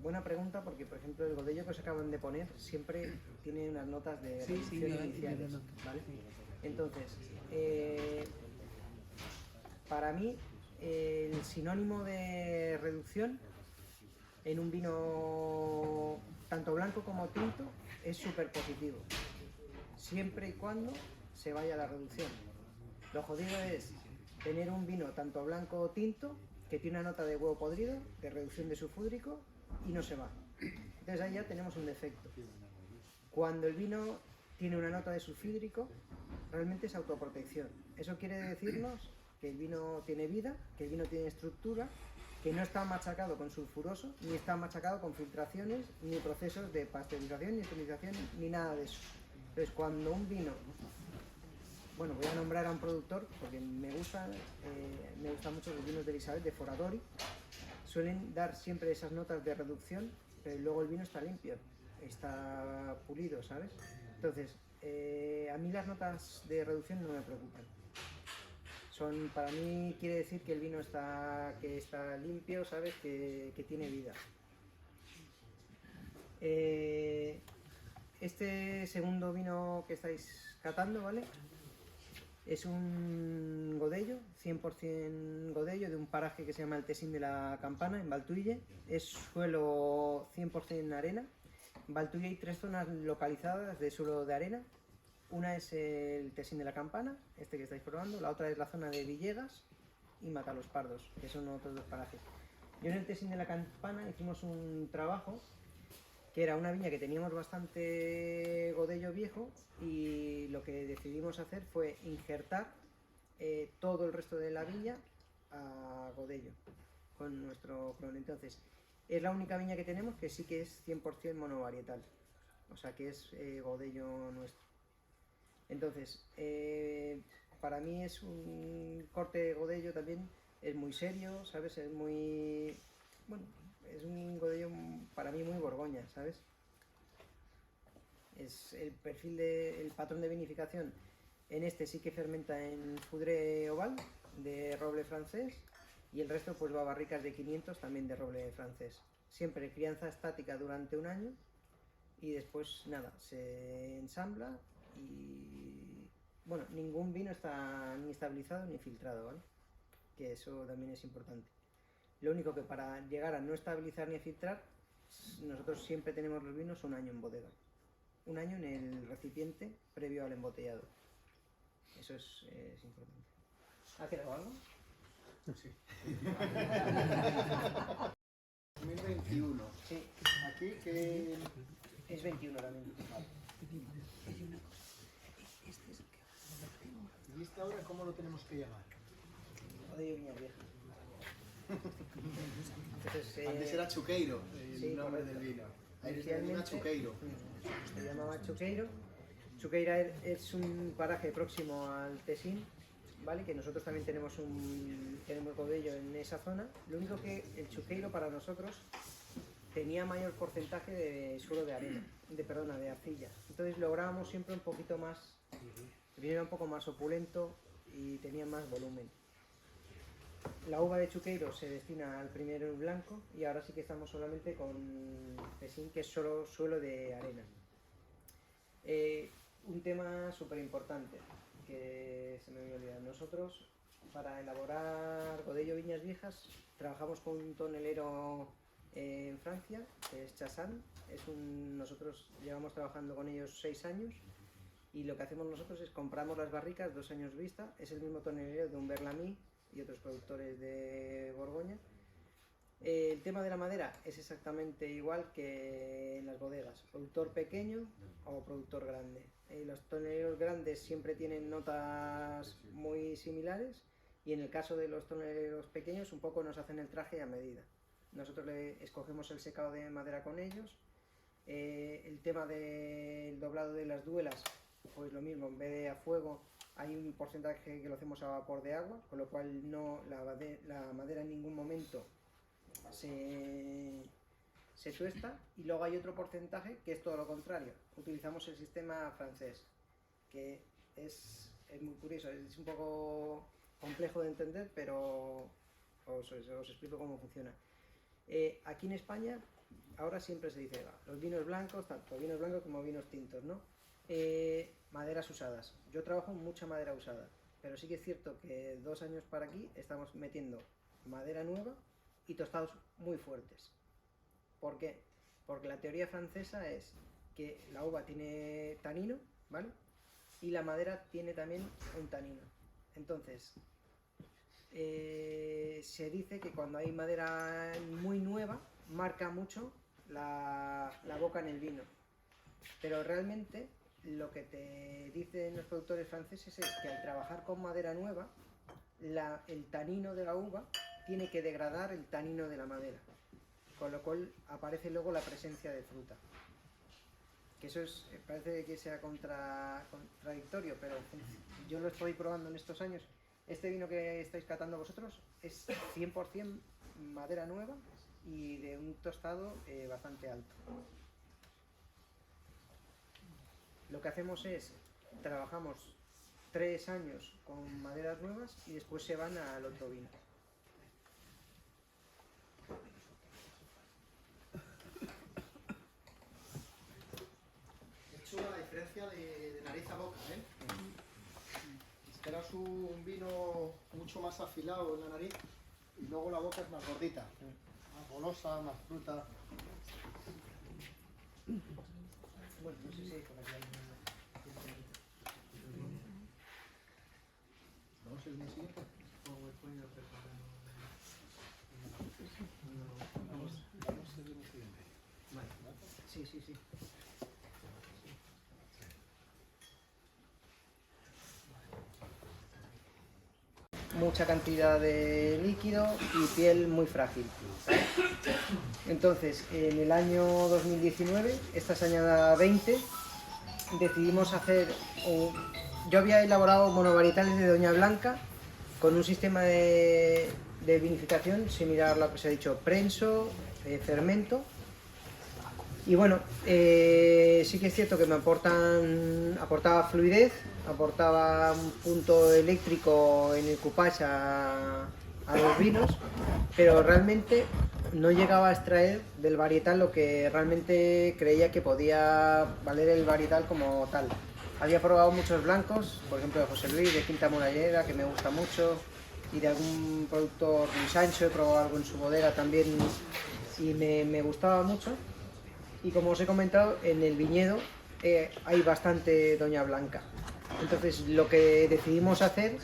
Buena pregunta, porque por ejemplo el godello que os acaban de poner siempre tiene unas notas de reducción iniciales, ¿vale? Entonces, para mí el sinónimo de reducción en un vino tanto blanco como tinto es súper positivo, siempre y cuando se vaya a la reducción. Lo jodido es tener un vino tanto blanco o tinto que tiene una nota de huevo podrido, de reducción de sulfúdrico, y no se va. Entonces ahí ya tenemos un defecto. Cuando el vino tiene una nota de sulfúdrico, realmente es autoprotección. Eso quiere decirnos que el vino tiene vida, que el vino tiene estructura que no está machacado con sulfuroso, ni está machacado con filtraciones, ni procesos de pasteurización, ni esterilización, ni nada de eso. Entonces, cuando un vino, bueno, voy a nombrar a un productor porque me gustan mucho los vinos de Elisabet, de Foradori, suelen dar siempre esas notas de reducción, pero luego el vino está limpio, está pulido, ¿sabes? Entonces, a mí las notas de reducción no me preocupan. Para mí quiere decir que el vino está limpio, ¿sabes? Que tiene vida. Este segundo vino que estáis catando, ¿vale? Es un Godello, 100% Godello, de un paraje que se llama el Tesín de la Campana, en Valtuille. Es suelo 100% arena. En Valtuille hay 3 zonas localizadas de suelo de arena. Una es el Tesín de la Campana, este que estáis probando. La otra es la zona de Villegas y Matalospardos, que son otros 2 parajes. Yo en el Tesín de la Campana hicimos un trabajo que era una viña que teníamos bastante Godello viejo, y lo que decidimos hacer fue injertar todo el resto de la viña a Godello con nuestro clon. Entonces, es la única viña que tenemos que sí que es 100% monovarietal, o sea que es Godello nuestro. Entonces, para mí es un corte de Godello también, es muy serio, ¿sabes? Es muy... bueno, es un Godello para mí muy Borgoña, ¿sabes? Es el perfil el patrón de vinificación. En este sí que fermenta en Foudre Oval de roble francés, y el resto pues va a barricas de 500 también de roble francés. Siempre crianza estática durante un año y después nada, se ensambla y bueno, ningún vino está ni estabilizado ni filtrado, ¿vale? Que eso también es importante. Lo único que para llegar a no estabilizar ni a filtrar, nosotros siempre tenemos los vinos un año en bodega. Un año en el recipiente previo al embotellado. Eso es importante. ¿Ha quedado algo? Sí. 2021. Sí, Aquí que... es 21 también. ¿Y esta ahora cómo lo tenemos que llamar? Godello Viña Vieja. Entonces, Antes era Chuqueiro, el sí, nombre correcto. del vino. Ahí se denomina Chuqueiro. Se llamaba Chuqueiro. Chuqueira es un paraje próximo al Tesín, ¿vale? Que nosotros también tenemos Godello en esa zona. Lo único que el Chuqueiro para nosotros tenía mayor porcentaje de suelo de arena, de arcilla. Entonces lográbamos siempre un poquito más, que viniera un poco más opulento y tenía más volumen. La uva de Chuqueiro se destina al primer blanco y ahora sí que estamos solamente con Tesín, que es solo suelo de arena. Un tema súper importante que se me había olvidado. Nosotros, para elaborar Godello Viñas Viejas, trabajamos con un tonelero en Francia, que es Chassan. Nosotros llevamos trabajando con ellos 6 años y lo que hacemos nosotros es compramos las barricas 2 años vista. Es el mismo tonelero de un Berlamy y otros productores de Borgoña. El tema de la madera es exactamente igual que en las bodegas, productor pequeño o productor grande. Los toneleros grandes siempre tienen notas muy similares y en el caso de los toneleros pequeños un poco nos hacen el traje a medida. Nosotros le escogemos el secado de madera con ellos. El tema del doblado de las duelas, pues lo mismo, en vez de a fuego hay un porcentaje que lo hacemos a vapor de agua, con lo cual la madera en ningún momento se tuesta, y luego hay otro porcentaje que es todo lo contrario. Utilizamos el sistema francés, que es muy curioso, es un poco complejo de entender, pero os explico cómo funciona. Aquí en España ahora siempre se dice los vinos blancos, tanto vinos blancos como vinos tintos, ¿no? Maderas usadas. Yo trabajo mucha madera usada, pero sí que es cierto que 2 años para aquí estamos metiendo madera nueva y tostados muy fuertes. ¿Por qué? Porque la teoría francesa es que la uva tiene tanino, ¿vale? Y la madera tiene también un tanino. Entonces, se dice que cuando hay madera muy nueva, marca mucho la boca en el vino. Pero realmente lo que te dicen los productores franceses es que al trabajar con madera nueva, el tanino de la uva tiene que degradar el tanino de la madera, con lo cual aparece luego la presencia de fruta. Que eso es, parece que sea contradictorio, pero yo lo estoy probando en estos años. Este vino que estáis catando vosotros es 100% madera nueva y de un tostado bastante alto. Lo que hacemos es, trabajamos 3 años con maderas nuevas y después se van al otro vino. Es chula la diferencia de nariz a boca, ¿eh? Esperas un vino mucho más afilado en la nariz y luego la boca es más gordita, más golosa, más fruta. Bueno, no sé si por aquí hay ¿Vamos el día siguiente? Vamos el día siguiente. Vale. Sí, sí, sí. Mucha cantidad de líquido y piel muy frágil. Entonces, en el año 2019, esta es añada 20, decidimos hacer... Yo había elaborado monovarietales de Doña Blanca con un sistema de vinificación similar a lo que se ha dicho, prenso, fermento. Y bueno, sí que es cierto que me aportaba fluidez, aportaba un punto eléctrico en el cupage a los vinos, pero realmente no llegaba a extraer del varietal lo que realmente creía que podía valer el varietal como tal. Había probado muchos blancos, por ejemplo de José Luis, de Quinta Murallera, que me gusta mucho, y de algún productor, Luis Sancho, he probado algo en su bodega también y me gustaba mucho. Y como os he comentado, en el viñedo hay bastante Doña Blanca. Entonces lo que decidimos hacer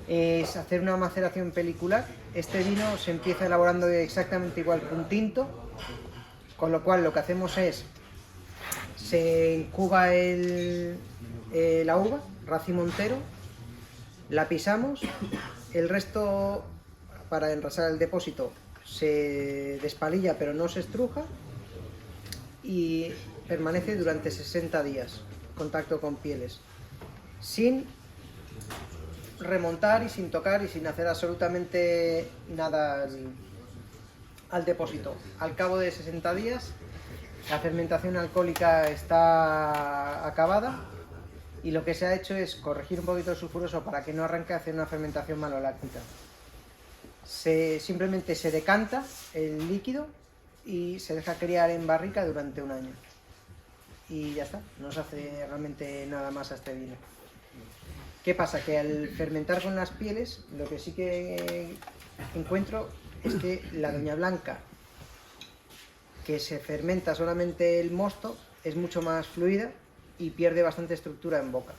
es hacer una maceración pelicular. Este vino se empieza elaborando exactamente igual que un tinto, con lo cual lo que hacemos es, se incuba la uva, racimo entero, la pisamos, el resto, para enrasar el depósito, se despalilla pero no se estruja y permanece durante 60 días, contacto con pieles, sin remontar y sin tocar y sin hacer absolutamente nada al depósito. Al cabo de 60 días la fermentación alcohólica está acabada y lo que se ha hecho es corregir un poquito el sulfuroso para que no arranque a hacer una fermentación maloláctica. Simplemente se decanta el líquido y se deja criar en barrica durante un año. Y ya está, no se hace realmente nada más a este vino. ¿Qué pasa? Que al fermentar con las pieles, lo que sí que encuentro es que la Doña Blanca, que se fermenta solamente el mosto, es mucho más fluida y pierde bastante estructura en boca.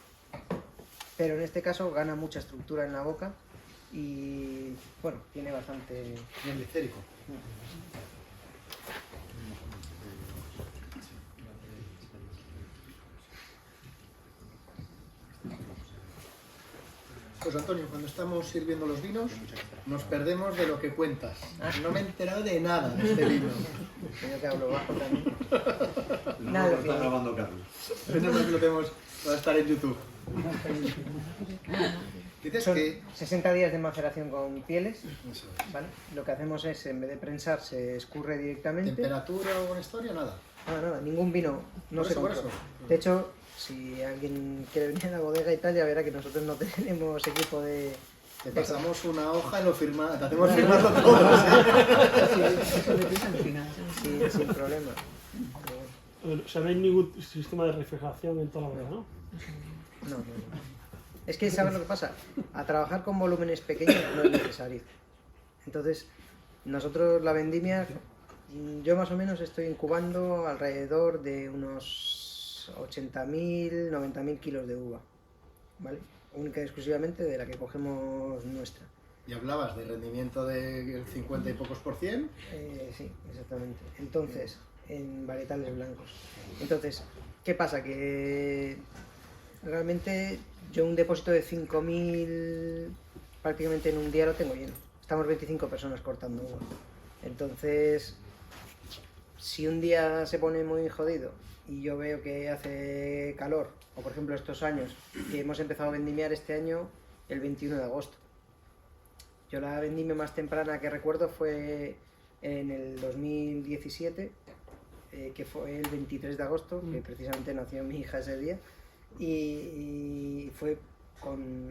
Pero en este caso gana mucha estructura en la boca y, bueno, tiene bastante... Bien glicérico. Pues Antonio, cuando estamos sirviendo los vinos, nos perdemos de lo que cuentas. No me he enterado de nada de este vino. Yo que hablo bajo también. No, Nada, lo está que- grabando Carlos. No sé si lo tenemos, va a estar en YouTube. Dices Son que... 60 días de maceración con pieles, Eso es. ¿vale? Lo que hacemos es, en vez de prensar, se escurre directamente. ¿Temperatura o alguna historia? Nada. Nada, ningún vino no Por se eso, por controla. eso. De hecho, si alguien quiere venir a la bodega y tal, ya verá que nosotros no tenemos equipo de... Te pasamos una hoja y lo firma, te hacemos firmarlo todo. Eso de al final. sin problema. Pero O sea, no hay ningún sistema de refrigeración en toda la bodega, ¿no? bueno, no. Es que, ¿sabes lo que pasa? A trabajar con volúmenes pequeños no es necesario. Entonces, nosotros la vendimia, yo más o menos estoy incubando alrededor de unos 80.000, 90.000 kilos de uva, ¿vale? Única y exclusivamente de la que cogemos nuestra. Y hablabas de rendimiento del 50 y pocos %. Sí, exactamente. Entonces, en varietales blancos. Entonces, ¿qué pasa? Que realmente yo un depósito de 5.000 prácticamente en un día lo tengo lleno. estamos 25 personas cortando uva. Entonces, si un día se pone muy jodido y yo veo que hace calor, o por ejemplo estos años, que hemos empezado a vendimiar este año el 21 de agosto. Yo la vendimia más temprana que recuerdo fue en el 2017, que fue el 23 de agosto, que precisamente nació mi hija ese día, y fue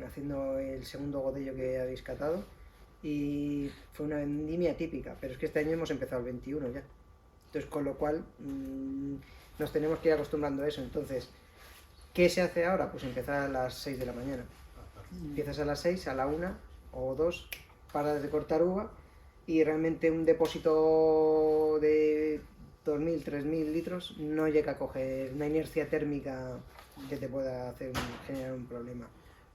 haciendo el segundo godello que habéis catado, y fue una vendimia típica, pero es que este año hemos empezado el 21 ya. Entonces, con lo cual, nos tenemos que ir acostumbrando a eso. Entonces, ¿qué se hace ahora? Pues empezar a las 6 de la mañana. Empiezas a las 6, a la 1 o 2, paras de cortar uva, y realmente un depósito de 2.000, 3.000 litros no llega a coger una inercia térmica que te pueda generar un problema.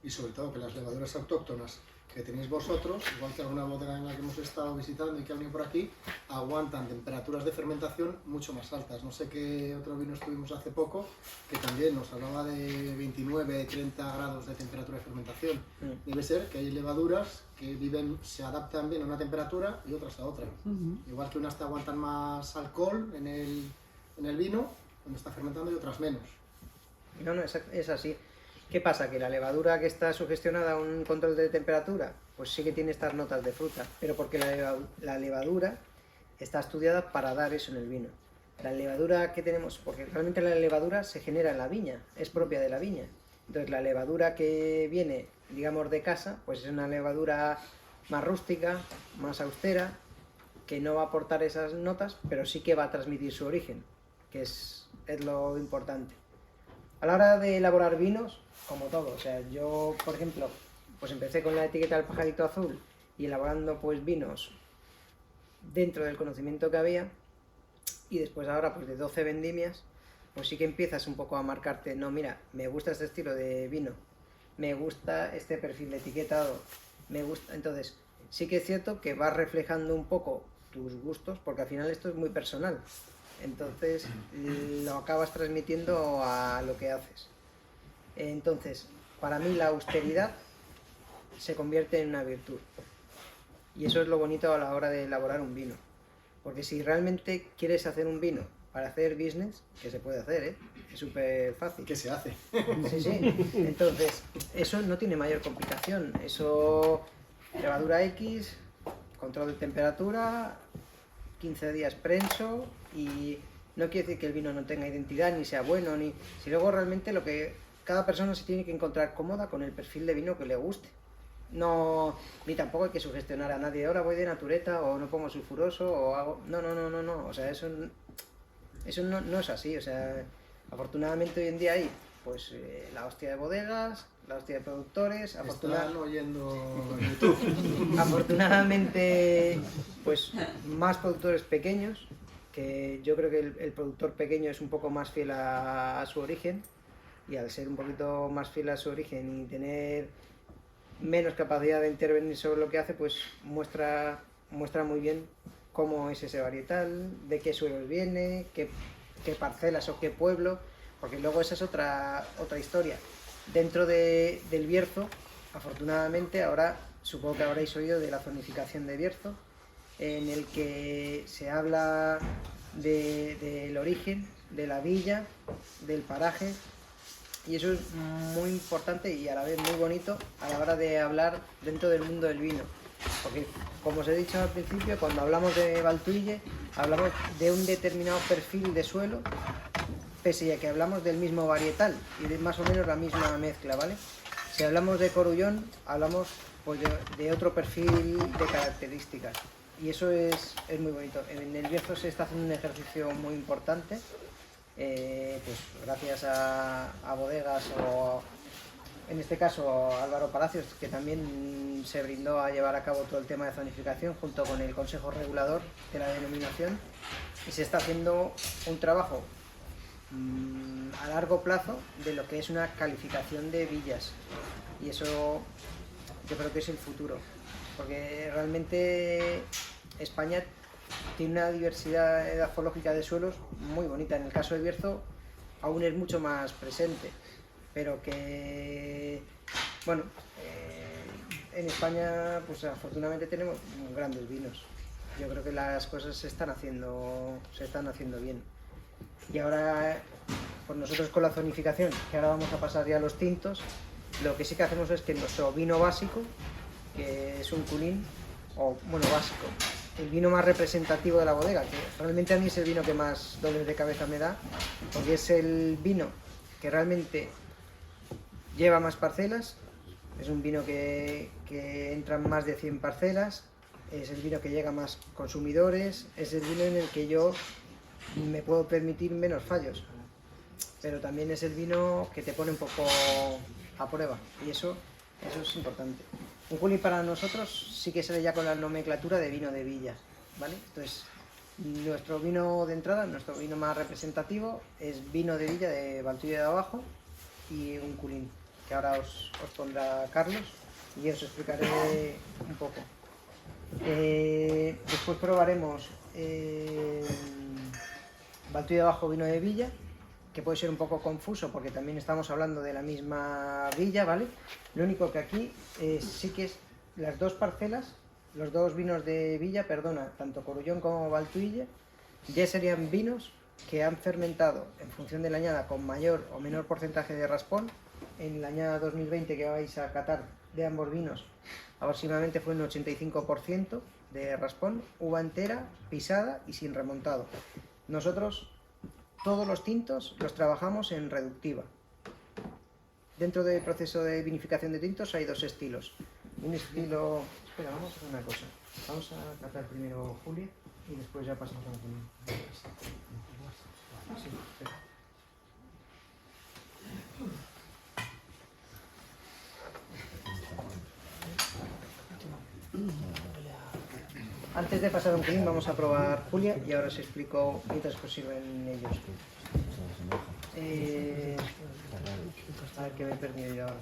Y sobre todo que las levaduras autóctonas que tenéis vosotros, igual que alguna bodega en la que hemos estado visitando y que ha venido por aquí, aguantan temperaturas de fermentación mucho más altas. No sé qué otro vino estuvimos hace poco, que también nos hablaba de 29, 30 grados de temperatura de fermentación. Debe ser que hay levaduras que se adaptan bien a una temperatura y otras a otra. Igual que unas te aguantan más alcohol en el vino, cuando está fermentando, y otras menos. No, es así. ¿Qué pasa? Que la levadura que está sugestionada a un control de temperatura, pues sí que tiene estas notas de fruta, pero porque la levadura está estudiada para dar eso en el vino. La levadura que tenemos, porque realmente la levadura se genera en la viña, es propia de la viña. Entonces la levadura que viene, digamos, de casa, pues es una levadura más rústica, más austera, que no va a aportar esas notas, pero sí que va a transmitir su origen, que es lo importante. A la hora de elaborar vinos, como todo, o sea, yo, por ejemplo, pues empecé con la etiqueta del pajarito azul y elaborando pues vinos dentro del conocimiento que había, y después ahora pues de 12 vendimias, pues sí que empiezas un poco a marcarte, no, mira, me gusta este estilo de vino, me gusta este perfil de etiquetado, me gusta, entonces sí que es cierto que vas reflejando un poco tus gustos, porque al final esto es muy personal, entonces lo acabas transmitiendo a lo que haces. Entonces, para mí la austeridad se convierte en una virtud, y eso es lo bonito a la hora de elaborar un vino, porque si realmente quieres hacer un vino para hacer business, que se puede hacer, es súper fácil. ¿Qué se hace? Sí, sí, entonces eso no tiene mayor complicación, eso, levadura X, control de temperatura, 15 días prenso, y no quiere decir que el vino no tenga identidad, ni sea bueno, si luego realmente lo que cada persona se tiene que encontrar cómoda con el perfil de vino que le guste. No, ni tampoco hay que sugestionar a nadie, ahora voy de natureta, o no pongo sulfuroso, o hago... No, o sea, eso no es así, o sea, afortunadamente hoy en día hay, pues, la hostia de bodegas, la hostia de productores, Están oyendo en YouTube. Afortunadamente, pues, más productores pequeños, que yo creo que el productor pequeño es un poco más fiel a su origen, y al ser un poquito más fiel a su origen y tener menos capacidad de intervenir sobre lo que hace, pues muestra muy bien cómo es ese varietal, de qué suelos viene, qué parcelas o qué pueblo, porque luego esa es otra historia. Dentro del Bierzo, afortunadamente, ahora supongo que habréis oído de la zonificación de Bierzo, en el que se habla del origen, de la villa, del paraje, y eso es muy importante y a la vez muy bonito a la hora de hablar dentro del mundo del vino, porque como os he dicho al principio, cuando hablamos de Valtuille hablamos de un determinado perfil de suelo, pese a que hablamos del mismo varietal y de más o menos la misma mezcla, ¿vale? Si hablamos de Corullón, hablamos pues de otro perfil de características, y eso es muy bonito. En el Bierzo se está haciendo un ejercicio muy importante, pues gracias a bodegas, o en este caso a Álvaro Palacios, que también se brindó a llevar a cabo todo el tema de zonificación junto con el Consejo Regulador de la denominación, y se está haciendo un trabajo a largo plazo de lo que es una calificación de villas, y eso yo creo que es el futuro, porque realmente España tiene una diversidad edafológica de suelos muy bonita. En el caso de Bierzo aún es mucho más presente, pero que, bueno, en España, pues afortunadamente tenemos grandes vinos. Yo creo que las cosas se están haciendo bien. Y ahora, pues nosotros con la zonificación, que ahora vamos a pasar ya a los tintos, lo que sí que hacemos es que nuestro vino básico, que es un Culín, o bueno, básico, el vino más representativo de la bodega, que realmente a mí es el vino que más dolores de cabeza me da, porque es el vino que realmente lleva más parcelas, es un vino que entran más de 100 parcelas, es el vino que llega a más consumidores, es el vino en el que yo me puedo permitir menos fallos, pero también es el vino que te pone un poco a prueba, y eso es importante. Un Culín para nosotros sí que sale ya con la nomenclatura de vino de villa, ¿vale? Entonces, nuestro vino de entrada, nuestro vino más representativo, es vino de villa de Valtulle de Abajo y un Culín, que ahora os pondrá Carlos y os explicaré un poco. Después probaremos Valtulle de Abajo vino de villa, que puede ser un poco confuso porque también estamos hablando de la misma villa, ¿vale? Lo único que aquí sí que es las dos parcelas, los dos vinos de villa, tanto Corullón como Valtuille, ya serían vinos que han fermentado en función de la añada con mayor o menor porcentaje de raspón. En la añada 2020 que vais a catar de ambos vinos, aproximadamente fue un 85% de raspón, uva entera, pisada y sin remontado. Nosotros todos los tintos los trabajamos en reductiva. Dentro del proceso de vinificación de tintos hay dos estilos. Un estilo... Espera, vamos a hacer una cosa. Vamos a catar primero Julia y después ya pasamos a la opinión. Sí, espera. Antes de pasar a un Culín vamos a probar Julia y ahora os explico mientras que os sirven ellos. A ver qué me he perdido yo ahora.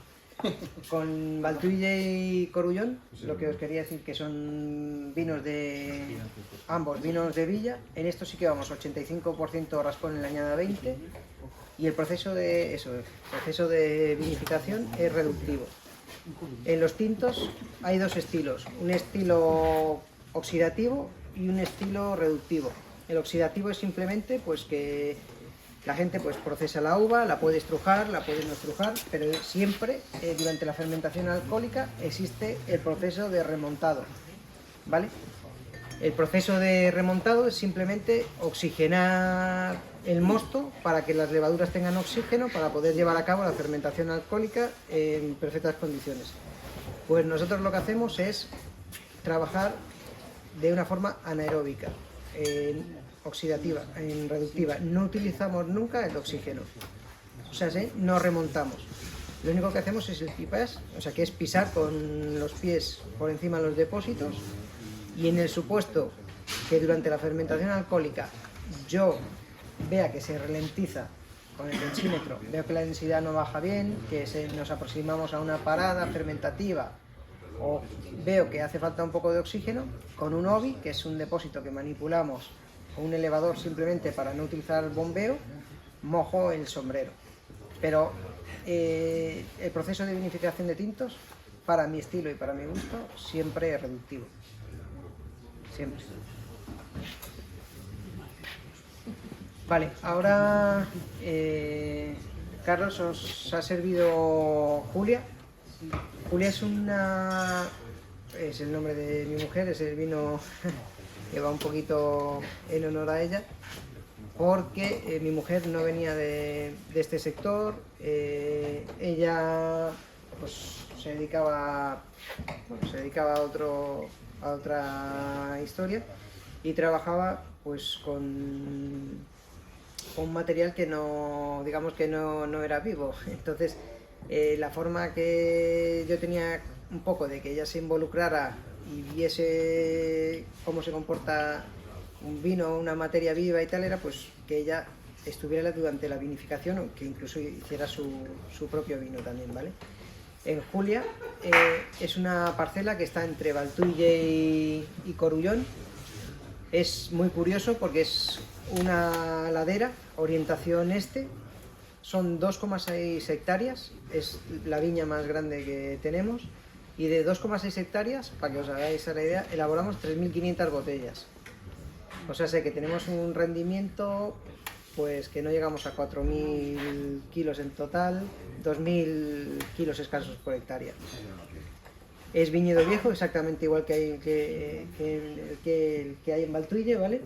Con Valtuille y Corullón, lo que os quería decir que son vinos de... ambos vinos de villa. En esto sí que vamos 85% raspón en la añada 20 y el proceso de vinificación es reductivo. En los tintos hay dos estilos, un estilo oxidativo y un estilo reductivo. El oxidativo es simplemente pues que la gente pues procesa la uva, la puede estrujar, la puede no estrujar, pero siempre durante la fermentación alcohólica existe el proceso de remontado, ¿vale? El proceso de remontado es simplemente oxigenar el mosto para que las levaduras tengan oxígeno para poder llevar a cabo la fermentación alcohólica en perfectas condiciones. Pues nosotros lo que hacemos es trabajar de una forma anaeróbica, oxidativa, reductiva. No utilizamos nunca el oxígeno, o sea, no remontamos. Lo único que hacemos es el pipas, o sea, que es pisar con los pies por encima de los depósitos, y en el supuesto que durante la fermentación alcohólica yo vea que se ralentiza con el densímetro, veo que la densidad no baja bien, que nos aproximamos a una parada fermentativa, o veo que hace falta un poco de oxígeno, con un OBI, que es un depósito que manipulamos, o un elevador simplemente para no utilizar el bombeo, mojo el sombrero. Pero el proceso de vinificación de tintos, para mi estilo y para mi gusto, siempre es reductivo. Siempre. Vale, ahora Carlos os ha servido Julia. Julia es el nombre de mi mujer, es el vino que va un poquito en honor a ella, porque mi mujer no venía de este sector. Ella pues se dedicaba a otra historia y trabajaba pues con material que no, digamos que no era vivo. Entonces la forma que yo tenía un poco de que ella se involucrara y viese cómo se comporta un vino, una materia viva y tal, era pues que ella estuviera durante la vinificación o que incluso hiciera su propio vino también, ¿vale? En Julia es una parcela que está entre Valtuille y Corullón. Es muy curioso porque es una ladera, orientación este, son 2,6 hectáreas, es la viña más grande que tenemos. Y de 2,6 hectáreas, para que os hagáis la idea, elaboramos 3.500 botellas. O sea, sé que tenemos un rendimiento pues que no llegamos a 4.000 kilos en total, 2.000 kilos escasos por hectárea. Es viñedo viejo, exactamente igual que hay, que hay en Valtuille, ¿vale?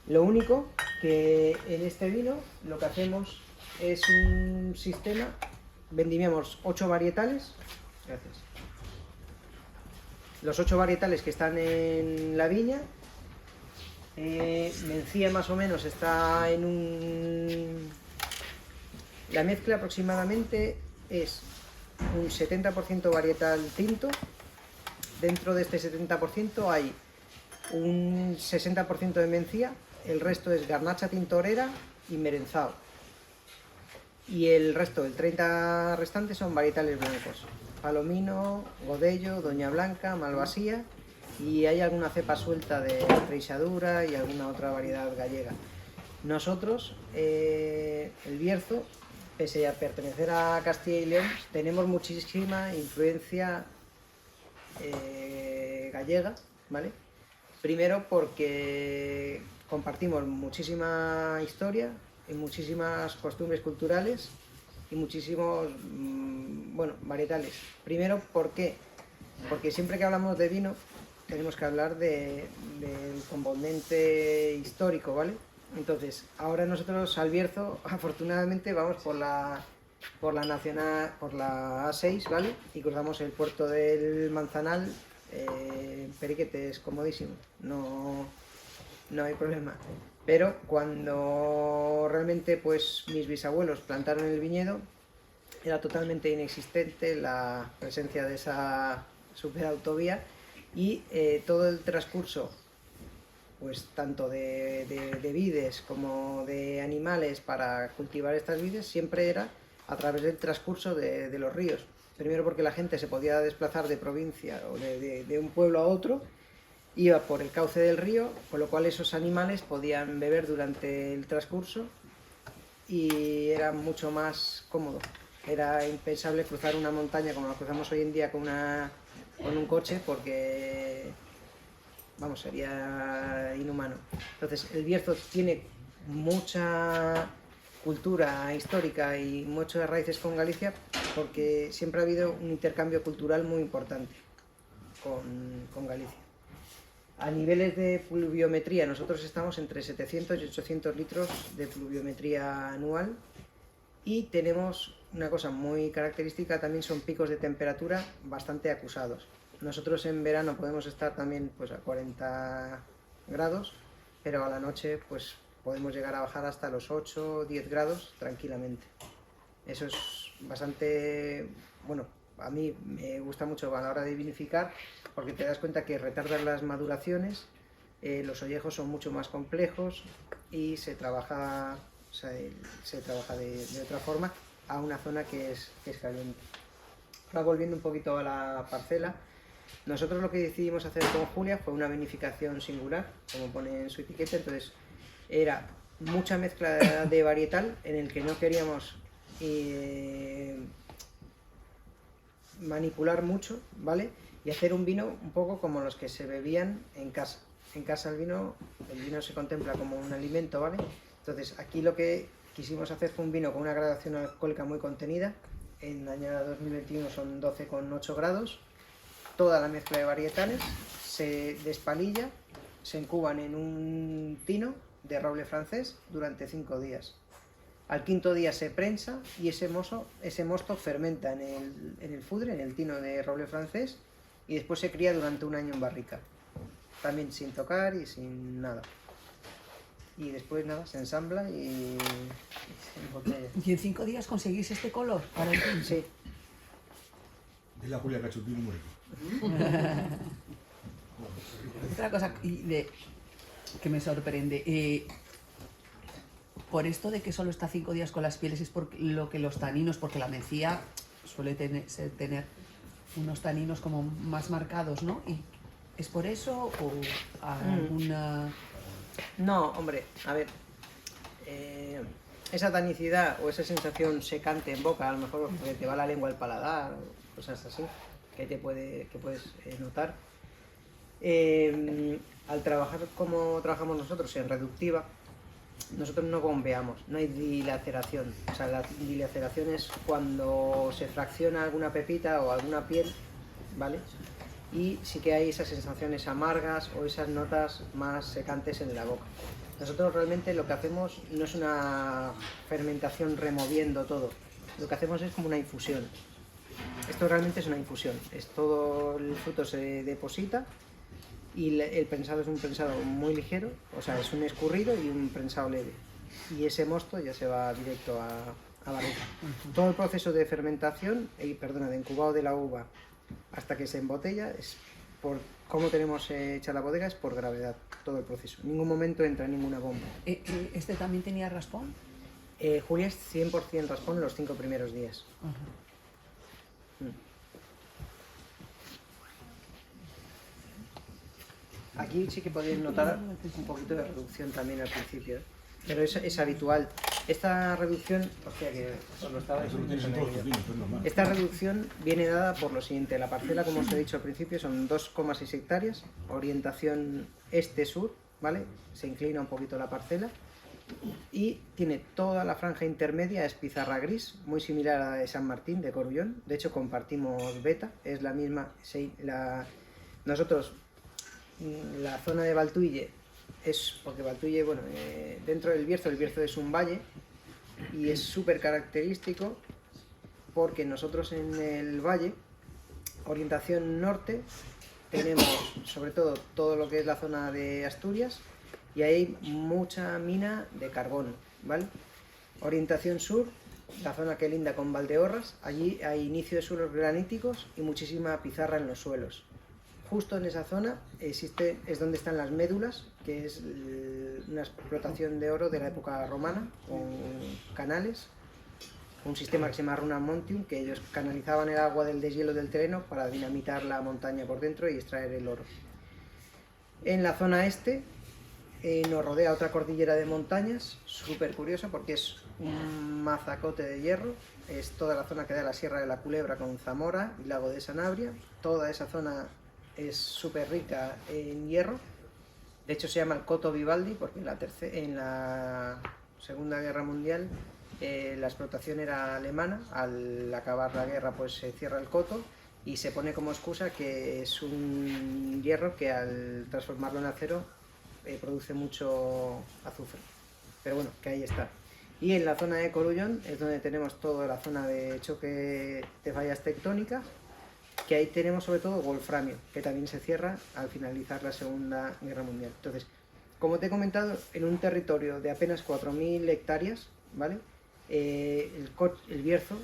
Lo único que en este vino lo que hacemos es un sistema, vendimiamos 8 varietales, gracias. Los 8 varietales que están en la viña, Mencía más o menos está en un... La mezcla aproximadamente es un 70% varietal tinto. Dentro de este 70% hay un 60% de mencía, el resto es garnacha tintorera y merenzao. Y el resto, el 30 restante, son varietales blancos. Palomino, Godello, Doña Blanca, Malvasía, y hay alguna cepa suelta de Freixadura y alguna otra variedad gallega. Nosotros, el Bierzo, pese a pertenecer a Castilla y León, tenemos muchísima influencia gallega, ¿vale? Primero porque compartimos muchísima historia y muchísimas costumbres culturales y muchísimos, bueno, varietales. Primero, ¿por qué? Porque siempre que hablamos de vino tenemos que hablar del componente histórico, ¿vale? Entonces, ahora nosotros al Bierzo, afortunadamente, vamos por la nacional, por la A6, ¿vale? Y cruzamos el puerto del Manzanal, Periquete, es comodísimo, no hay problema. Pero cuando realmente pues mis bisabuelos plantaron el viñedo, era totalmente inexistente la presencia de esa superautovía y todo el transcurso, pues tanto de vides como de animales para cultivar estas vides, siempre era a través del transcurso de los ríos. Primero porque la gente se podía desplazar de provincia o de un pueblo a otro, iba por el cauce del río, con lo cual esos animales podían beber durante el transcurso y era mucho más cómodo. Era impensable cruzar una montaña como la cruzamos hoy en día con un coche, porque vamos, sería inhumano. Entonces el Bierzo tiene mucha cultura histórica y muchas raíces con Galicia, porque siempre ha habido un intercambio cultural muy importante con Galicia. A niveles de pluviometría, nosotros estamos entre 700 y 800 litros de pluviometría anual, y tenemos una cosa muy característica, también son picos de temperatura bastante acusados. Nosotros en verano podemos estar también pues a 40 grados, pero a la noche pues podemos llegar a bajar hasta los 8 o 10 grados tranquilamente. Eso es bastante, bueno, a mí me gusta mucho a la hora de vinificar, porque te das cuenta que retardan las maduraciones, los ollejos son mucho más complejos y se trabaja, o sea, se trabaja de otra forma a una zona que es caliente. Ahora, volviendo un poquito a la parcela, nosotros lo que decidimos hacer con Julia fue una vinificación singular, como pone en su etiqueta. Entonces era mucha mezcla de varietal, en el que no queríamos manipular mucho, ¿vale? Y hacer un vino un poco como los que se bebían en casa. En casa el vino se contempla como un alimento, ¿vale? Entonces aquí lo que quisimos hacer fue un vino con una gradación alcohólica muy contenida. En la añada 2021 son 12,8 grados. Toda la mezcla de varietales se despalilla, se encuban en un tino de roble francés durante 5 días. Al quinto día se prensa y ese mosto fermenta en el fudre, en el tino de roble francés, y después se cría durante un año en barrica, también sin tocar y sin nada. Y después nada, se ensambla y se embotella. ¿Y en 5 días conseguís este color para el vino? Sí. Dile a Julia que ha hecho un vino muy rico. Otra cosa que me sorprende, por esto de que solo está 5 días con las pieles, es por lo que los taninos, porque la mencía suele tener unos taninos como más marcados, ¿no? ¿Y es por eso o alguna...? No, hombre, a ver, esa tanicidad o esa sensación secante en boca, a lo mejor porque te va la lengua al paladar o cosas así, que puedes notar. Al trabajar como trabajamos nosotros en reductiva, nosotros no bombeamos, no hay dilaceración. O sea, la dilaceración es cuando se fracciona alguna pepita o alguna piel, ¿vale? Y sí que hay esas sensaciones amargas o esas notas más secantes en la boca. Nosotros realmente lo que hacemos no es una fermentación removiendo todo, lo que hacemos es como una infusión. Esto realmente es una infusión, es todo el fruto se deposita y el prensado es un prensado muy ligero, o sea, es un escurrido y un prensado leve. Y ese mosto ya se va directo a barrica. Todo el proceso de fermentación, de incubado de la uva hasta que se embotella, es por cómo tenemos hecha la bodega, es por gravedad, todo el proceso. En ningún momento entra ninguna bomba. ¿Este también tenía raspón? Julia es 100% raspón en los 5 primeros días. Aquí sí que podéis notar un poquito de reducción también al principio, pero es habitual. Esta reducción, hostia, que os lo estaba Eso lo tienes en todos tus vinos, es normal. esta reducción viene dada por lo siguiente. La parcela, como os he dicho al principio, son 2,6 hectáreas, orientación este-sur, ¿vale? Se inclina un poquito la parcela y tiene toda la franja intermedia, es pizarra gris, muy similar a la de San Martín, de Corullón. De hecho, compartimos beta, es la misma. Nosotros, la zona de Valtuille, es porque Valtuille, bueno, dentro del Bierzo, el Bierzo es un valle y es súper característico porque nosotros en el valle, orientación norte, tenemos sobre todo lo que es la zona de Asturias y hay mucha mina de carbón, ¿vale? Orientación sur, la zona que linda con Valdeorras, allí hay inicio de suelos graníticos y muchísima pizarra en los suelos. Justo en esa zona es donde están las médulas, que es una explotación de oro de la época romana, con canales, un sistema que se llama Runa Montium, que ellos canalizaban el agua del deshielo del terreno para dinamitar la montaña por dentro y extraer el oro. En la zona este nos rodea otra cordillera de montañas, súper curioso porque es un mazacote de hierro, es toda la zona que da la Sierra de la Culebra con Zamora y Lago de Sanabria, toda esa zona es súper rica en hierro. De hecho se llama el Coto Vivaldi porque en la Segunda Guerra Mundial la explotación era alemana. Al acabar la guerra pues se cierra el coto y se pone como excusa que es un hierro que al transformarlo en acero produce mucho azufre. Pero bueno, que ahí está. Y en la zona de Corullón es donde tenemos toda la zona de choque de fallas tectónicas, que ahí tenemos sobre todo wolframio, que también se cierra al finalizar la Segunda Guerra Mundial. Entonces, como te he comentado, en un territorio de apenas 4.000 hectáreas, ¿vale? El Bierzo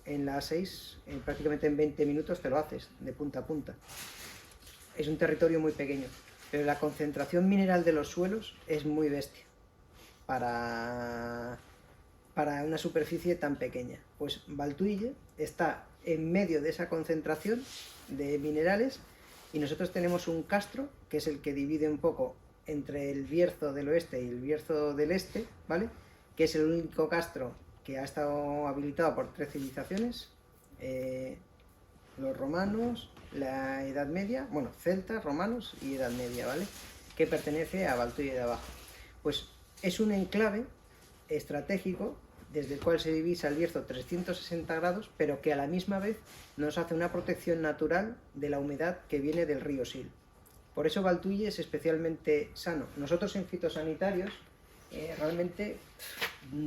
en la A6 prácticamente en 20 minutos te lo haces de punta a punta. Es un territorio muy pequeño, pero la concentración mineral de los suelos es muy bestia para una superficie tan pequeña. Pues Valtuille está en medio de esa concentración de minerales y nosotros tenemos un castro que es el que divide un poco entre el Bierzo del oeste y el Bierzo del este, ¿vale? Que es el único castro que ha estado habilitado por 3 civilizaciones, los romanos, la Edad Media, bueno, celtas, romanos y Edad Media, ¿vale? Que pertenece a Valtuille de Abajo. Pues es un enclave estratégico desde el cual se divisa el Bierzo 360 grados, pero que a la misma vez nos hace una protección natural de la humedad que viene del río Sil. Por eso Valtuille es especialmente sano. Nosotros en fitosanitarios, realmente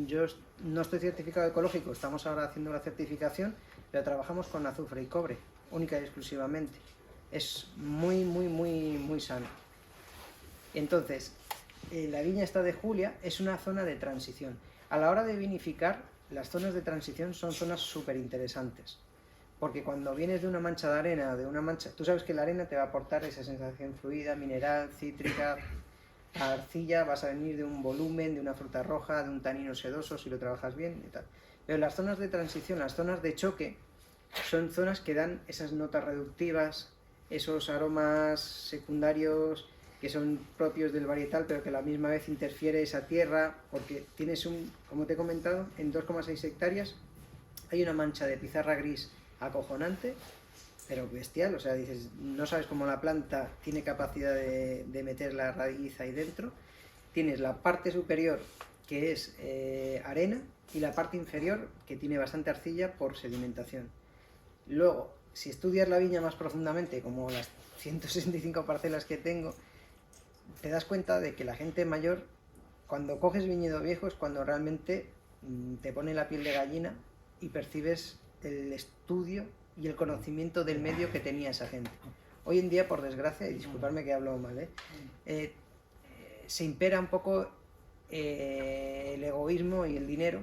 yo no estoy certificado ecológico, estamos ahora haciendo la certificación, pero trabajamos con azufre y cobre, única y exclusivamente. Es muy, muy, muy, muy sano. Entonces, la viña esta de Julia es una zona de transición. A la hora de vinificar, las zonas de transición son zonas súper interesantes. Porque cuando vienes de una mancha de arena, tú sabes que la arena te va a aportar esa sensación fluida, mineral, cítrica. La arcilla vas a venir de un volumen, de una fruta roja, de un tanino sedoso, si lo trabajas bien y tal. Pero las zonas de transición, las zonas de choque, son zonas que dan esas notas reductivas, esos aromas secundarios que son propios del varietal, pero que a la misma vez interfiere esa tierra, porque tienes como te he comentado, en 2,6 hectáreas hay una mancha de pizarra gris acojonante, pero bestial, o sea, dices, no sabes cómo la planta tiene capacidad de meter la raíz ahí dentro. Tienes la parte superior que es arena y la parte inferior que tiene bastante arcilla por sedimentación. Luego, si estudias la viña más profundamente, como las 165 parcelas que tengo, te das cuenta de que la gente mayor, cuando coges viñedo viejo, es cuando realmente te pone la piel de gallina y percibes el estudio y el conocimiento del medio que tenía esa gente. Hoy en día, por desgracia, y disculpadme que hablo mal, se impera un poco el egoísmo y el dinero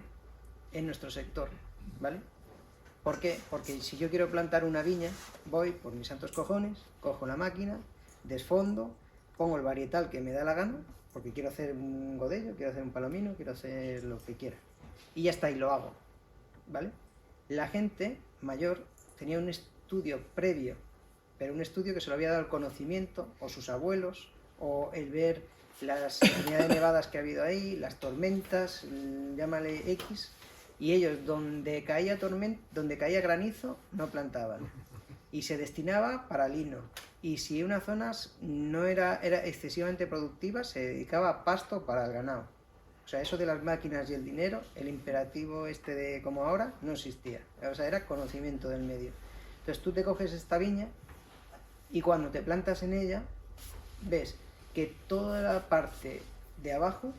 en nuestro sector, ¿vale? ¿Por qué? Porque si yo quiero plantar una viña, voy por mis santos cojones, cojo la máquina, desfondo, pongo el varietal que me da la gana, porque quiero hacer un godello, quiero hacer un palomino, quiero hacer lo que quiera. Y ya está, y lo hago, ¿vale? La gente mayor tenía un estudio previo, pero un estudio que se lo había dado el conocimiento, o sus abuelos, o el ver las cantidades de nevadas que ha habido ahí, las tormentas, llámale X, y ellos donde caía granizo no plantaban, y se destinaba para lino, y si una zona no era excesivamente productiva, se dedicaba a pasto para el ganado. O sea, eso de las máquinas y el dinero, el imperativo de como ahora, no existía. O sea, era conocimiento del medio. Entonces tú te coges esta viña y cuando te plantas en ella, ves que toda la parte de abajo,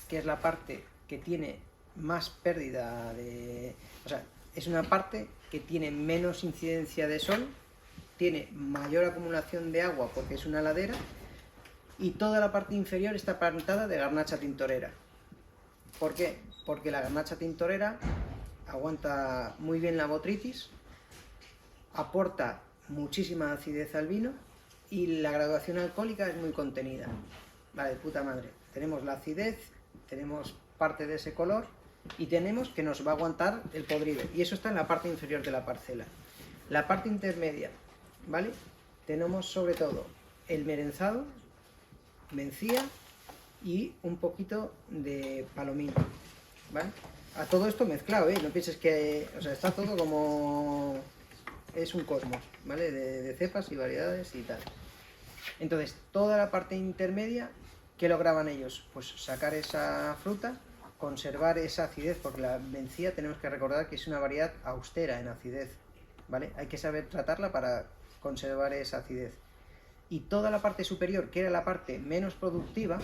que es la parte que tiene más pérdida de... O sea, es una parte que tiene menos incidencia de sol, tiene mayor acumulación de agua porque es una ladera, y toda la parte inferior está plantada de garnacha tintorera. ¿Por qué? Porque la garnacha tintorera aguanta muy bien la botrytis, aporta muchísima acidez al vino y la graduación alcohólica es muy contenida. Vale, de puta madre. Tenemos la acidez, tenemos parte de ese color y tenemos que nos va a aguantar el podrido. Y eso está en la parte inferior de la parcela. La parte intermedia, ¿vale? Tenemos sobre todo el merenzado, mencía y un poquito de palomino, ¿vale? A todo esto mezclado, no pienses que... O sea, está todo como... Es un cosmos, ¿vale? De cepas y variedades y tal. Entonces, toda la parte intermedia, ¿qué lograban ellos? Pues sacar esa fruta, conservar esa acidez, porque la mencía tenemos que recordar que es una variedad austera en acidez, ¿vale? Hay que saber tratarla para conservar esa acidez. Y toda la parte superior, que era la parte menos productiva,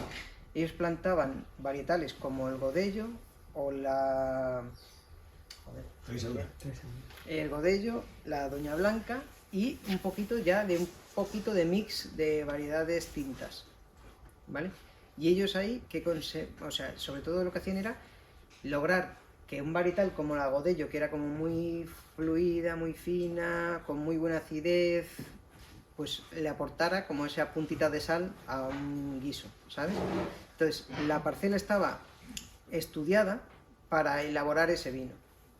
ellos plantaban varietales como el godello o la... el godello, la doña blanca y un poquito de mix de variedades tintas, ¿vale? Y ellos ahí, o sea, sobre todo lo que hacían era lograr que un varietal como la godello, que era como muy fluida, muy fina, con muy buena acidez, pues le aportara como esa puntita de sal a un guiso, ¿sabes? Entonces, la parcela estaba estudiada para elaborar ese vino.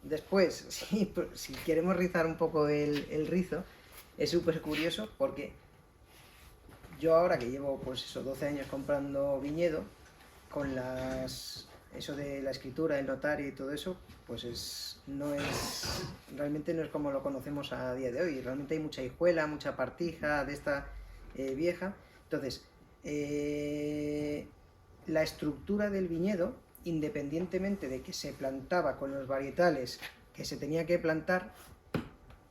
Después, si queremos rizar un poco el rizo, es súper curioso porque yo ahora que llevo pues eso, 12 años comprando viñedo, con eso de la escritura, el notario y todo eso, pues realmente no es como lo conocemos a día de hoy. Realmente hay mucha hijuela, mucha partija de esta vieja. Entonces, la estructura del viñedo, independientemente de que se plantaba con los varietales que se tenía que plantar,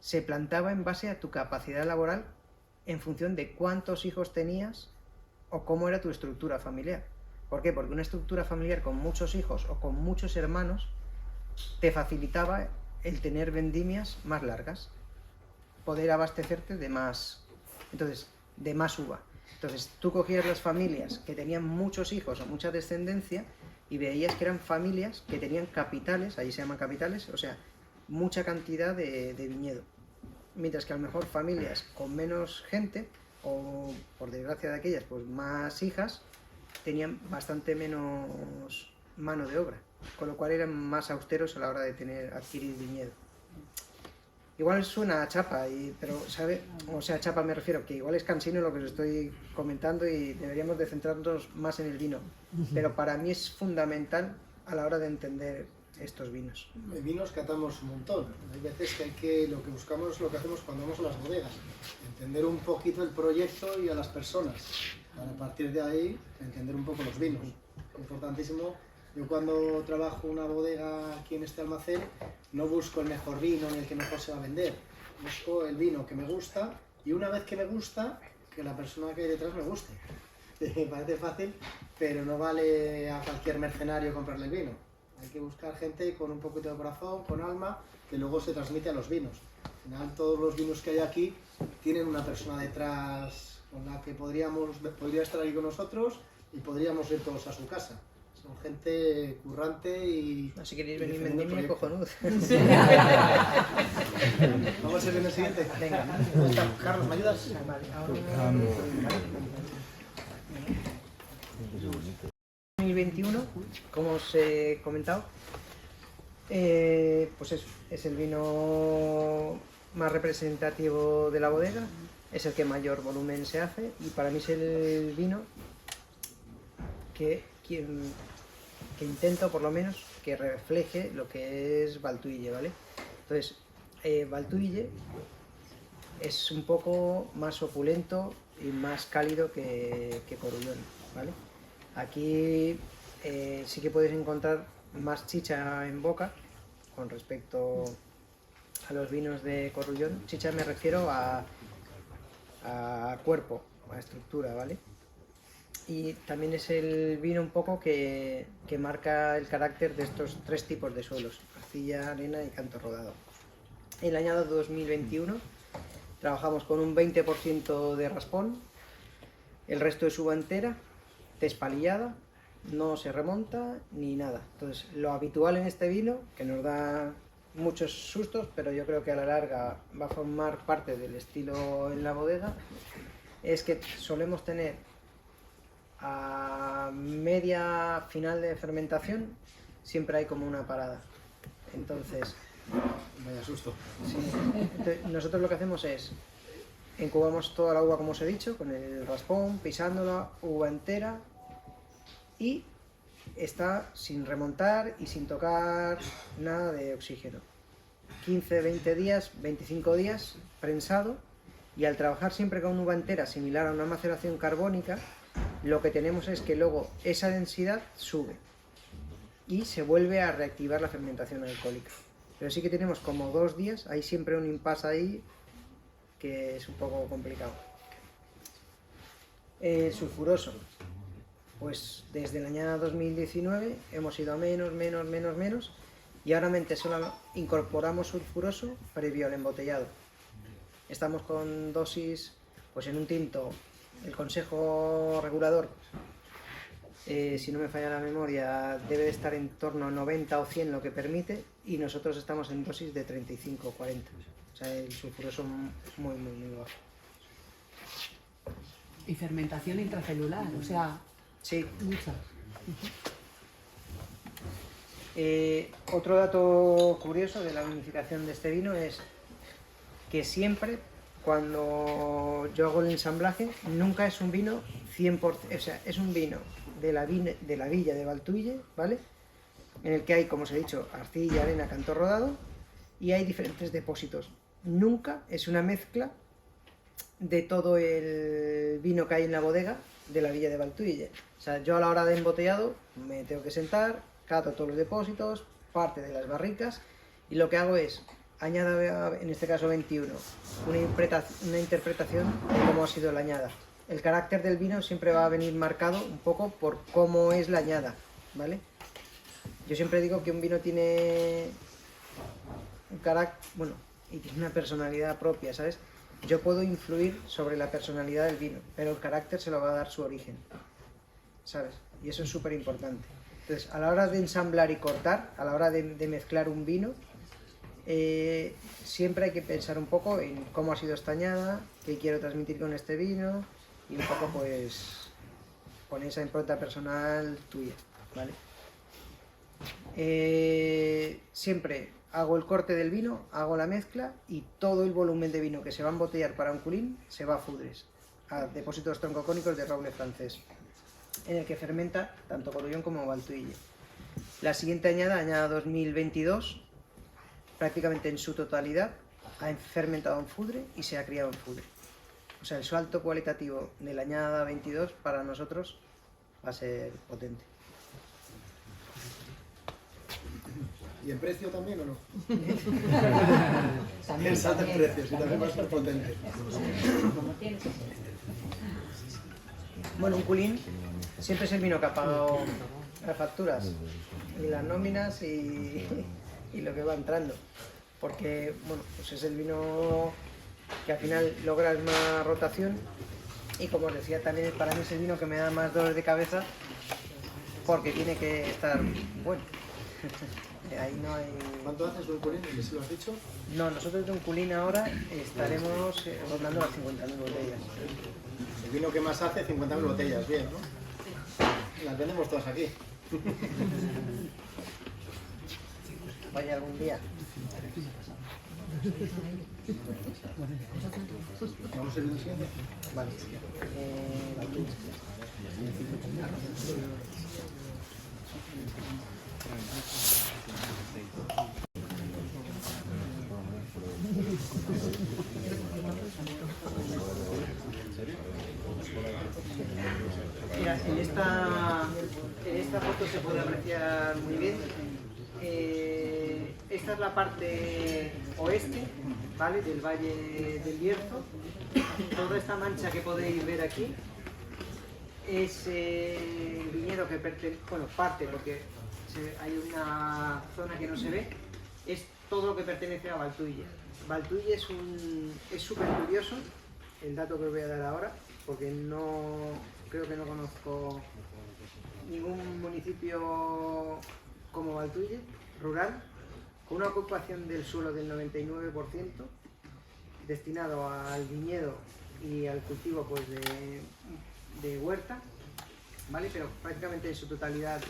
se plantaba en base a tu capacidad laboral en función de cuántos hijos tenías o cómo era tu estructura familiar. ¿Por qué? Porque una estructura familiar con muchos hijos o con muchos hermanos te facilitaba el tener vendimias más largas, poder abastecerte de más uva. Entonces tú cogías las familias que tenían muchos hijos o mucha descendencia y veías que eran familias que tenían capitales, ahí se llaman capitales, o sea, mucha cantidad de viñedo. Mientras que a lo mejor familias con menos gente, o por desgracia de aquellas, pues más hijas, tenían bastante menos mano de obra, con lo cual eran más austeros a la hora de adquirir viñedo. Igual suena a chapa, pero ¿sabe? O sea, chapa me refiero, que igual es cansino lo que os estoy comentando y deberíamos de centrarnos más en el vino. Pero para mí es fundamental a la hora de entender estos vinos. Hay vinos que atamos un montón. Hay veces que lo que buscamos, lo que hacemos cuando vamos a las bodegas, entender un poquito el proyecto y a las personas, para partir de ahí entender un poco los vinos. Es importantísimo. Yo cuando trabajo una bodega aquí en este almacén, no busco el mejor vino ni el que mejor se va a vender. Busco el vino que me gusta y una vez que me gusta, que la persona que hay detrás me guste. Me parece fácil, pero no vale a cualquier mercenario comprarle el vino. Hay que buscar gente con un poquito de corazón, con alma, que luego se transmite a los vinos. Al final todos los vinos que hay aquí tienen una persona detrás con la que podría estar ahí con nosotros y podríamos ir todos a su casa. Son gente currante y... Si queréis venir vendimia, cojonudo. Vamos a ir en el siguiente. Venga. Carlos, ¿me ayudas? Vale, 2021, como os he comentado, pues es el vino más representativo de la bodega, es el que mayor volumen se hace y para mí es el vino que intento por lo menos que refleje lo que es Valtuille, ¿vale? Entonces, Valtuille es un poco más opulento y más cálido que Corullón, ¿vale? Aquí sí que puedes encontrar más chicha en boca con respecto a los vinos de Corullón. Chicha me refiero a cuerpo, a estructura, ¿vale? Y también es el vino un poco que marca el carácter de estos tres tipos de suelos: arcilla, arena y canto rodado. El añado 2021 trabajamos con un 20% de raspón, el resto es uva entera, despalillada, no se remonta ni nada. Entonces, lo habitual en este vino, que nos da muchos sustos, pero yo creo que a la larga va a formar parte del estilo en la bodega, es que solemos tener a media final de fermentación, siempre hay como una parada. Entonces, Vaya susto. sí, entonces, nosotros lo que hacemos es incubamos toda la uva, como os he dicho, con el raspón, pisándola, uva entera, y está sin remontar y sin tocar nada de oxígeno. 15, 20 días, 25 días prensado, y al trabajar siempre con uva entera similar a una maceración carbónica, lo que tenemos es que luego esa densidad sube y se vuelve a reactivar la fermentación alcohólica. Pero sí que tenemos como 2 días, hay siempre un impasse ahí que es un poco complicado. Sulfuroso. Pues desde el año 2019 hemos ido a menos y ahora solo incorporamos sulfuroso previo al embotellado. Estamos con dosis, pues en un tinto, el consejo regulador, si no me falla la memoria, debe de estar en torno a 90 o 100 lo que permite, y nosotros estamos en dosis de 35 o 40. O sea, el sulfuroso es muy bajo. Y fermentación intracelular, o sea, Sí. mucha. Otro dato curioso de la vinificación de este vino es que siempre, cuando yo hago el ensamblaje, nunca es un vino 100%, o sea, es un vino de la villa de Valtuille, ¿vale? En el que hay, como os he dicho, arcilla, arena, canto rodado, y hay diferentes depósitos. Nunca es una mezcla de todo el vino que hay en la bodega de la villa de Valtuille. O sea, yo a la hora de embotellado me tengo que sentar, cato todos los depósitos, parte de las barricas, y lo que hago es añado, en este caso 21, una interpretación de cómo ha sido la añada. El carácter del vino siempre va a venir marcado un poco por cómo es la añada, ¿vale? Yo siempre digo que un vino tiene un carácter, bueno, y tiene una personalidad propia, ¿sabes? Yo puedo influir sobre la personalidad del vino, pero el carácter se lo va a dar su origen, ¿sabes? Y eso es súper importante. Entonces, a la hora de ensamblar y cortar, a la hora de mezclar un vino, siempre hay que pensar un poco en cómo ha sido esta añada, qué quiero transmitir con este vino, y un poco pues con esa impronta personal tuya, ¿vale? Siempre hago el corte del vino, hago la mezcla, y todo el volumen de vino que se va a embotellar para un culín se va a Foudres, a depósitos troncocónicos de roble francés, en el que fermenta tanto Corullón como Valtuille. La siguiente añada, añada 2022, prácticamente en su totalidad, ha fermentado en Fudre y se ha criado en Fudre. O sea, el salto cualitativo de la añada 22 para nosotros va a ser potente. ¿Y en precio también o no? También, El salto en también. precios y también va a ser potente. Bueno, un culín siempre es el vino que ha pagado las facturas y las nóminas y lo que va entrando. Porque, bueno, pues es el vino que al final logra más rotación y, como os decía, también para mí es el vino que me da más dolor de cabeza porque tiene que estar bueno. Ahí no hay... ¿Cuánto haces un culín? ¿Que se lo has dicho? No, nosotros de un culín ahora estaremos rondando las 50.000 botellas. El vino que más hace, 50.000 botellas, bien, ¿no? Las vendemos todas aquí. Vaya algún día. ¿Vamos a ir al siguiente? Vale. Mira, en esta foto se puede apreciar muy bien. Esta es la parte oeste, ¿vale?, del Valle del Bierzo. Toda esta mancha que podéis ver aquí es el viñedo que pertenece, bueno, parte, porque hay una zona que no se ve, es todo lo que pertenece a Valtuille. Valtuille es súper curioso, el dato que os voy a dar ahora, porque creo que no conozco ningún municipio como Valtuille, rural, con una ocupación del suelo del 99%, destinado al viñedo y al cultivo pues, de huerta, ¿vale? Pero prácticamente en su totalidad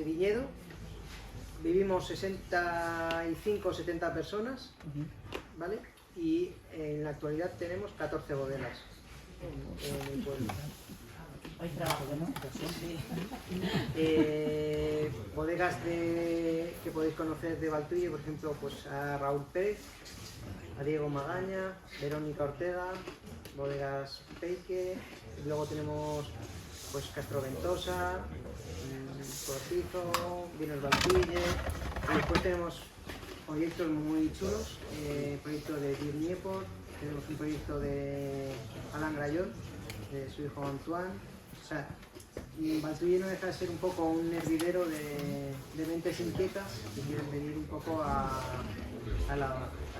viñedo. Vivimos 65 o 70 personas, ¿vale? Y en la actualidad tenemos 14 bodegas en el pueblo. Hay trabajo, ¿no? Sí. Bodegas que podéis conocer de Valtuille, por ejemplo, pues a Raúl Pérez, a Diego Magaña, Verónica Ortega, bodegas Peike, y luego tenemos pues Castro Ventosa, Cortizo, Vinos Valtuille, y después tenemos proyectos muy chulos, proyecto de Dirk Nieport, tenemos un proyecto de Alain Grayol, de su hijo Antoine. O sea, Valtuille no deja de ser un poco un hervidero de mentes inquietas que quieren venir un poco a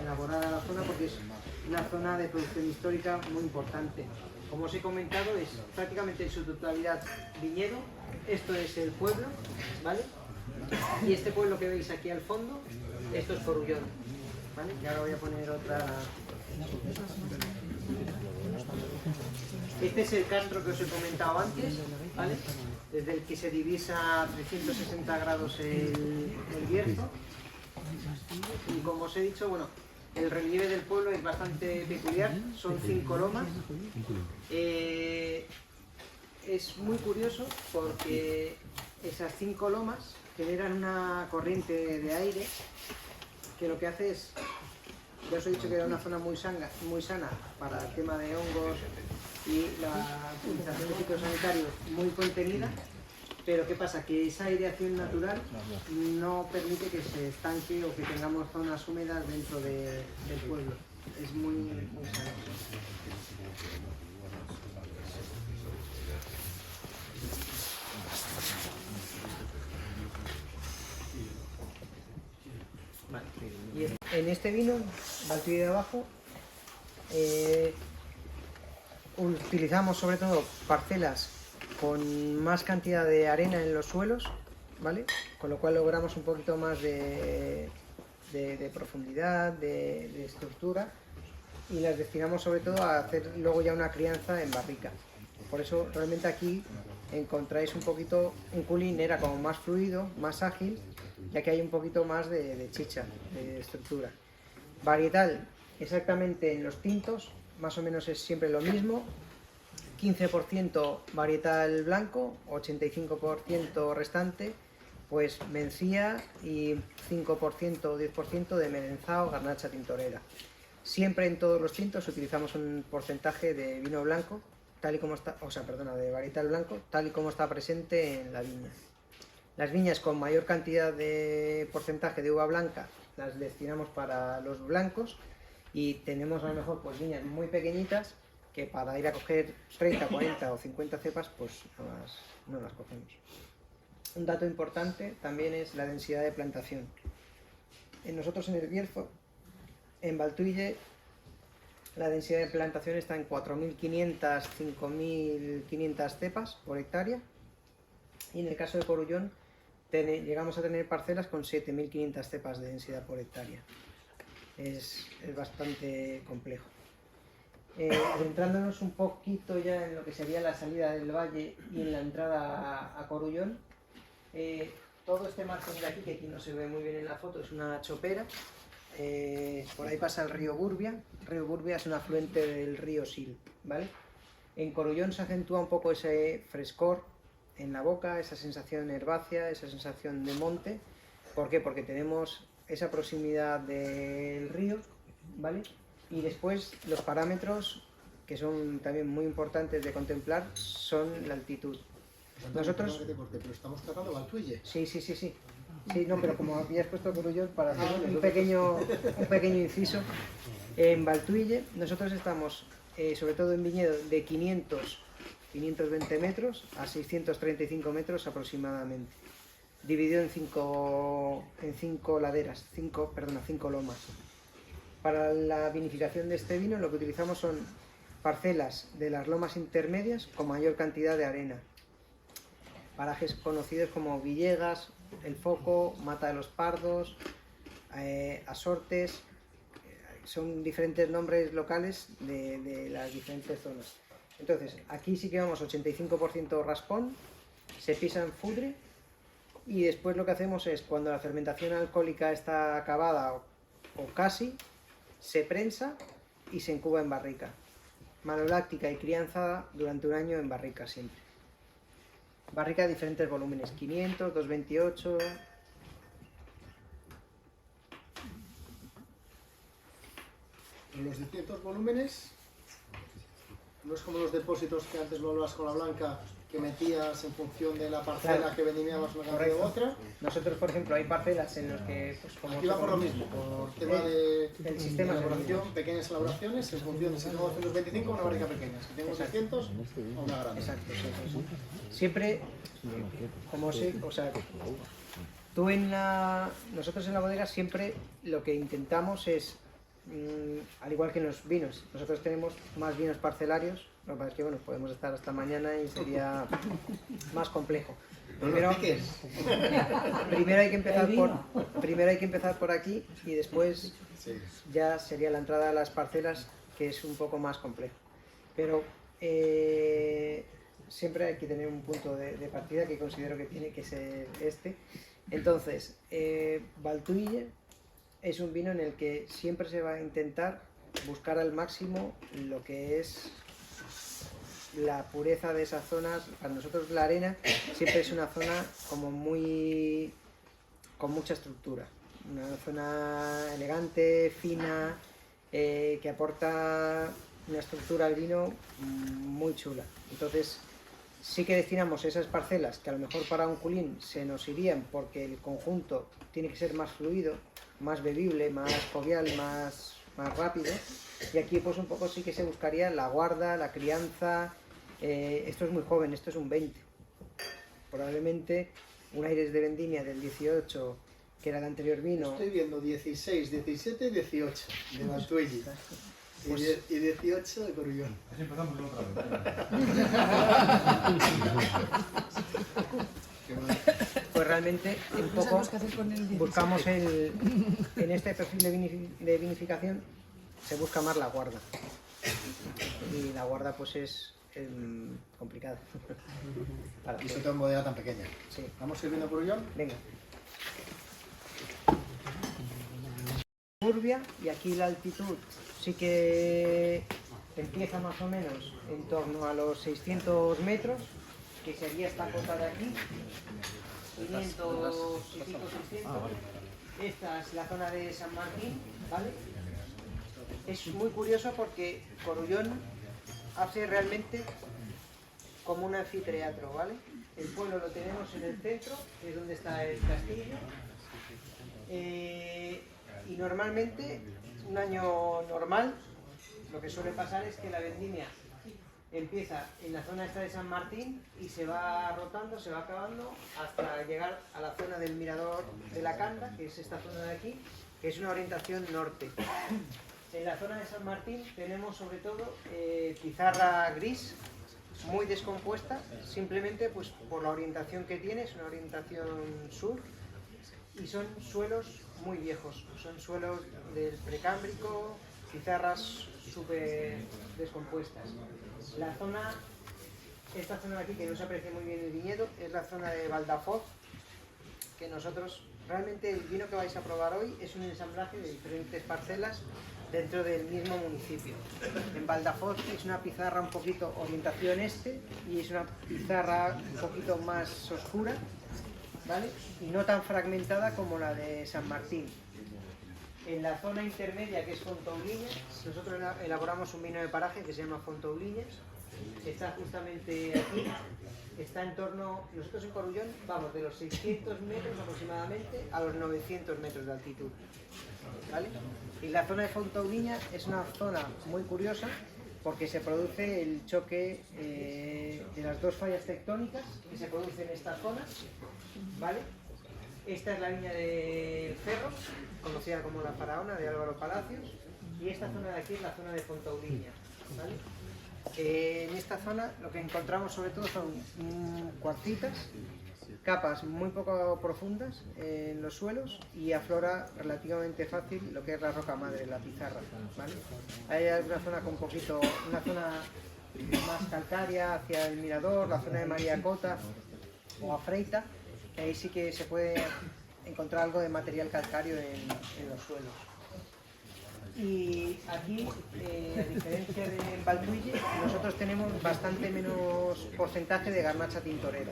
elaborar a la zona, porque es una zona de producción histórica muy importante. Como os he comentado, es prácticamente en su totalidad viñedo. Esto es el pueblo, ¿vale? Y este pueblo que veis aquí al fondo, esto es Corullón, ¿vale? Y ahora voy a poner otra... Este es el castro que os he comentado antes, ¿vale?, desde el que se divisa a 360 grados el Bierzo. Y como os he dicho, bueno, el relieve del pueblo es bastante peculiar, son 5 lomas. Es muy curioso porque esas 5 lomas generan una corriente de aire que lo que hace es... Ya os he dicho que era una zona muy sana para el tema de hongos y la utilización de fitosanitarios muy contenida, pero ¿qué pasa? Que esa aireación natural no permite que se estanque o que tengamos zonas húmedas dentro del pueblo. Es muy sano. Vale. Y en este vino, Valtuille de Abajo, utilizamos sobre todo parcelas con más cantidad de arena en los suelos, ¿vale? Con lo cual logramos un poquito más de profundidad, de estructura, y las destinamos sobre todo a hacer luego ya una crianza en barrica. Por eso realmente aquí encontráis un poquito, un culín era como más fluido, más ágil, ya que hay un poquito más de chicha, de estructura. Varietal, exactamente en los tintos, más o menos es siempre lo mismo. 15% varietal blanco, 85% restante, pues mencía y 5% o 10% de merenzao, garnacha tintorera. Siempre en todos los tintos utilizamos un porcentaje de vino blanco, tal y como está, de varietal blanco, tal y como está presente en la viña. Las viñas con mayor cantidad de porcentaje de uva blanca las destinamos para los blancos, y tenemos a lo mejor pues viñas muy pequeñitas que para ir a coger 30, 40 o 50 cepas pues no las cogemos. Un dato importante también es la densidad de plantación. Nosotros en el Bierzo, en Valtuille, la densidad de plantación está en 4.500, 5.500 cepas por hectárea, y en el caso de Corullón llegamos a tener parcelas con 7.500 cepas de densidad por hectárea. Es bastante complejo. Adentrándonos un poquito ya en lo que sería la salida del valle y en la entrada a Corullón, todo este margen de aquí, que aquí no se ve muy bien en la foto, es una chopera. Por ahí pasa el río Burbia. El río Burbia es un afluente del río Sil, ¿vale? En Corullón se acentúa un poco ese frescor en la boca, esa sensación herbácea, esa sensación de monte. ¿Por qué? Porque tenemos esa proximidad del río, ¿vale? Y después los parámetros, que son también muy importantes de contemplar, son la altitud. Nosotros... Pero estamos tratando Valtuille. Sí. Sí, no, pero como habías puesto Corullón, para hacer un pequeño inciso, en Valtuille nosotros estamos, sobre todo en viñedo, de 520 metros a 635 metros aproximadamente, dividido en cinco laderas, 5 lomas. Para la vinificación de este vino lo que utilizamos son parcelas de las lomas intermedias con mayor cantidad de arena. Parajes conocidos como Villegas, El Foco, Mata de los Pardos, Asortes, son diferentes nombres locales de las diferentes zonas. Entonces, aquí sí que vamos 85% raspón, se pisa en fudre, y después lo que hacemos es, cuando la fermentación alcohólica está acabada o casi, se prensa y se incuba en barrica. Maloláctica y crianza durante un año en barrica siempre. Barrica de diferentes volúmenes, 500, 228... Los distintos volúmenes no es como los depósitos que antes lo hablabas con la Blanca, que metías en función de la parcela, claro, que vendimiabas una cantidad u otra. Nosotros, por ejemplo, hay parcelas en las que... Pues, como aquí va por lo mismo, por tema del sistema de elaboración, pequeñas elaboraciones, en función de si tengo 225 una barrica pequeña, si tengo 600 o una grande. Exacto. Siempre, como se... O sea, nosotros en la bodega siempre lo que intentamos es, al igual que en los vinos, nosotros tenemos más vinos parcelarios. Lo que pasa es que, bueno, podemos estar hasta mañana y sería más complejo. Primero hay que empezar por aquí, y después ya sería la entrada a las parcelas, que es un poco más complejo. Pero siempre hay que tener un punto de partida, que considero que tiene que ser este. Entonces, Valtuille es un vino en el que siempre se va a intentar buscar al máximo lo que es la pureza de esas zonas. Para nosotros la arena siempre es una zona como con mucha estructura, una zona elegante, fina, que aporta una estructura al vino muy chula. Entonces sí que destinamos esas parcelas que a lo mejor para un culín se nos irían, porque el conjunto tiene que ser más fluido, más bebible, más jovial, más rápido, y aquí pues un poco sí que se buscaría la guarda, la crianza. Esto es muy joven, esto es un 20, probablemente un Aires de vendimia del 18, que era el anterior vino. Estoy viendo 16, 17, 18 de Valtuille y 18 de Corullón. Así empezamos otra vez. Pues realmente un poco buscamos en este perfil de vinificación se busca más la guarda, y la guarda pues es complicada. Y sobre todo en bodega tan pequeña. Sí. ¿Vamos sirviendo Corullón? Venga. Burbia, y aquí la altitud sí que empieza más o menos en torno a los 600 metros, que sería esta cota de aquí, 500 y pico, 600. Esta es la zona de San Martín, ¿vale? Es muy curioso porque Corullón hace realmente como un anfiteatro, ¿vale? El pueblo lo tenemos en el centro, que es donde está el castillo. Y normalmente, un año normal, lo que suele pasar es que la vendimia empieza en la zona esta de San Martín y se va rotando, se va acabando hasta llegar a la zona del mirador de la Canda, que es esta zona de aquí, que es una orientación norte. En la zona de San Martín tenemos sobre todo pizarra gris, muy descompuesta, simplemente pues por la orientación que tiene, es una orientación sur, y son suelos muy viejos, son suelos del Precámbrico, pizarras súper descompuestas. La zona, esta zona de aquí, que no se aprecia muy bien el viñedo, es la zona de Valdafoz, que nosotros, realmente el vino que vais a probar hoy es un ensamblaje de diferentes parcelas dentro del mismo municipio. En Valdafoz es una pizarra un poquito orientación este y es una pizarra un poquito más oscura, ¿vale? Y no tan fragmentada como la de San Martín. En la zona intermedia, que es Fontouliñas, nosotros elaboramos un vino de paraje que se llama Fontouliñas. Está justamente aquí, está en torno, nosotros en Corullón vamos de los 600 metros aproximadamente a los 900 metros de altitud, ¿vale? Y la zona de Fontouliñas es una zona muy curiosa porque se produce el choque de las dos fallas tectónicas que se producen en esta zona, ¿vale? Esta es la viña del Ferro, conocida como la Faraona de Álvaro Palacios, y esta zona de aquí es la zona de Fontouliñas, ¿vale? En esta zona lo que encontramos sobre todo son cuarcitas, capas muy poco profundas en los suelos y aflora relativamente fácil lo que es la roca madre, la pizarra, ¿vale? Hay una zona con poquito, una zona más calcárea hacia el mirador, la zona de María Cota o Afreita, que ahí sí que se puede encontrar algo de material calcáreo en los suelos. Y aquí, a diferencia de Valtuille, nosotros tenemos bastante menos porcentaje de garnacha tintorera.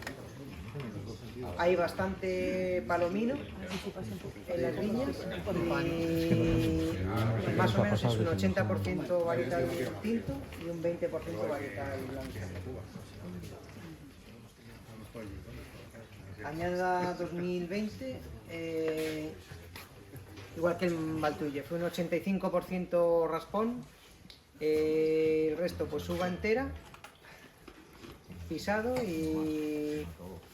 Hay bastante palomino en las viñas y más o menos es un 80% varietal tinto y un 20% varietal blanco. Añada 2020, igual que en Valtuille, fue un 85% raspón, el resto pues uva entera, pisado, y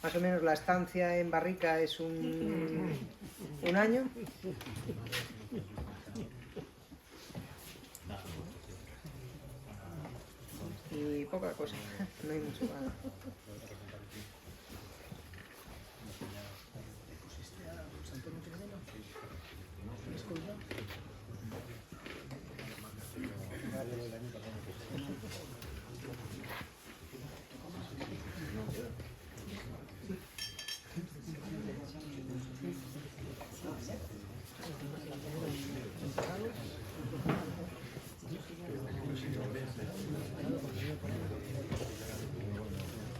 más o menos la estancia en barrica es un año. Y poca cosa, no hay mucho más.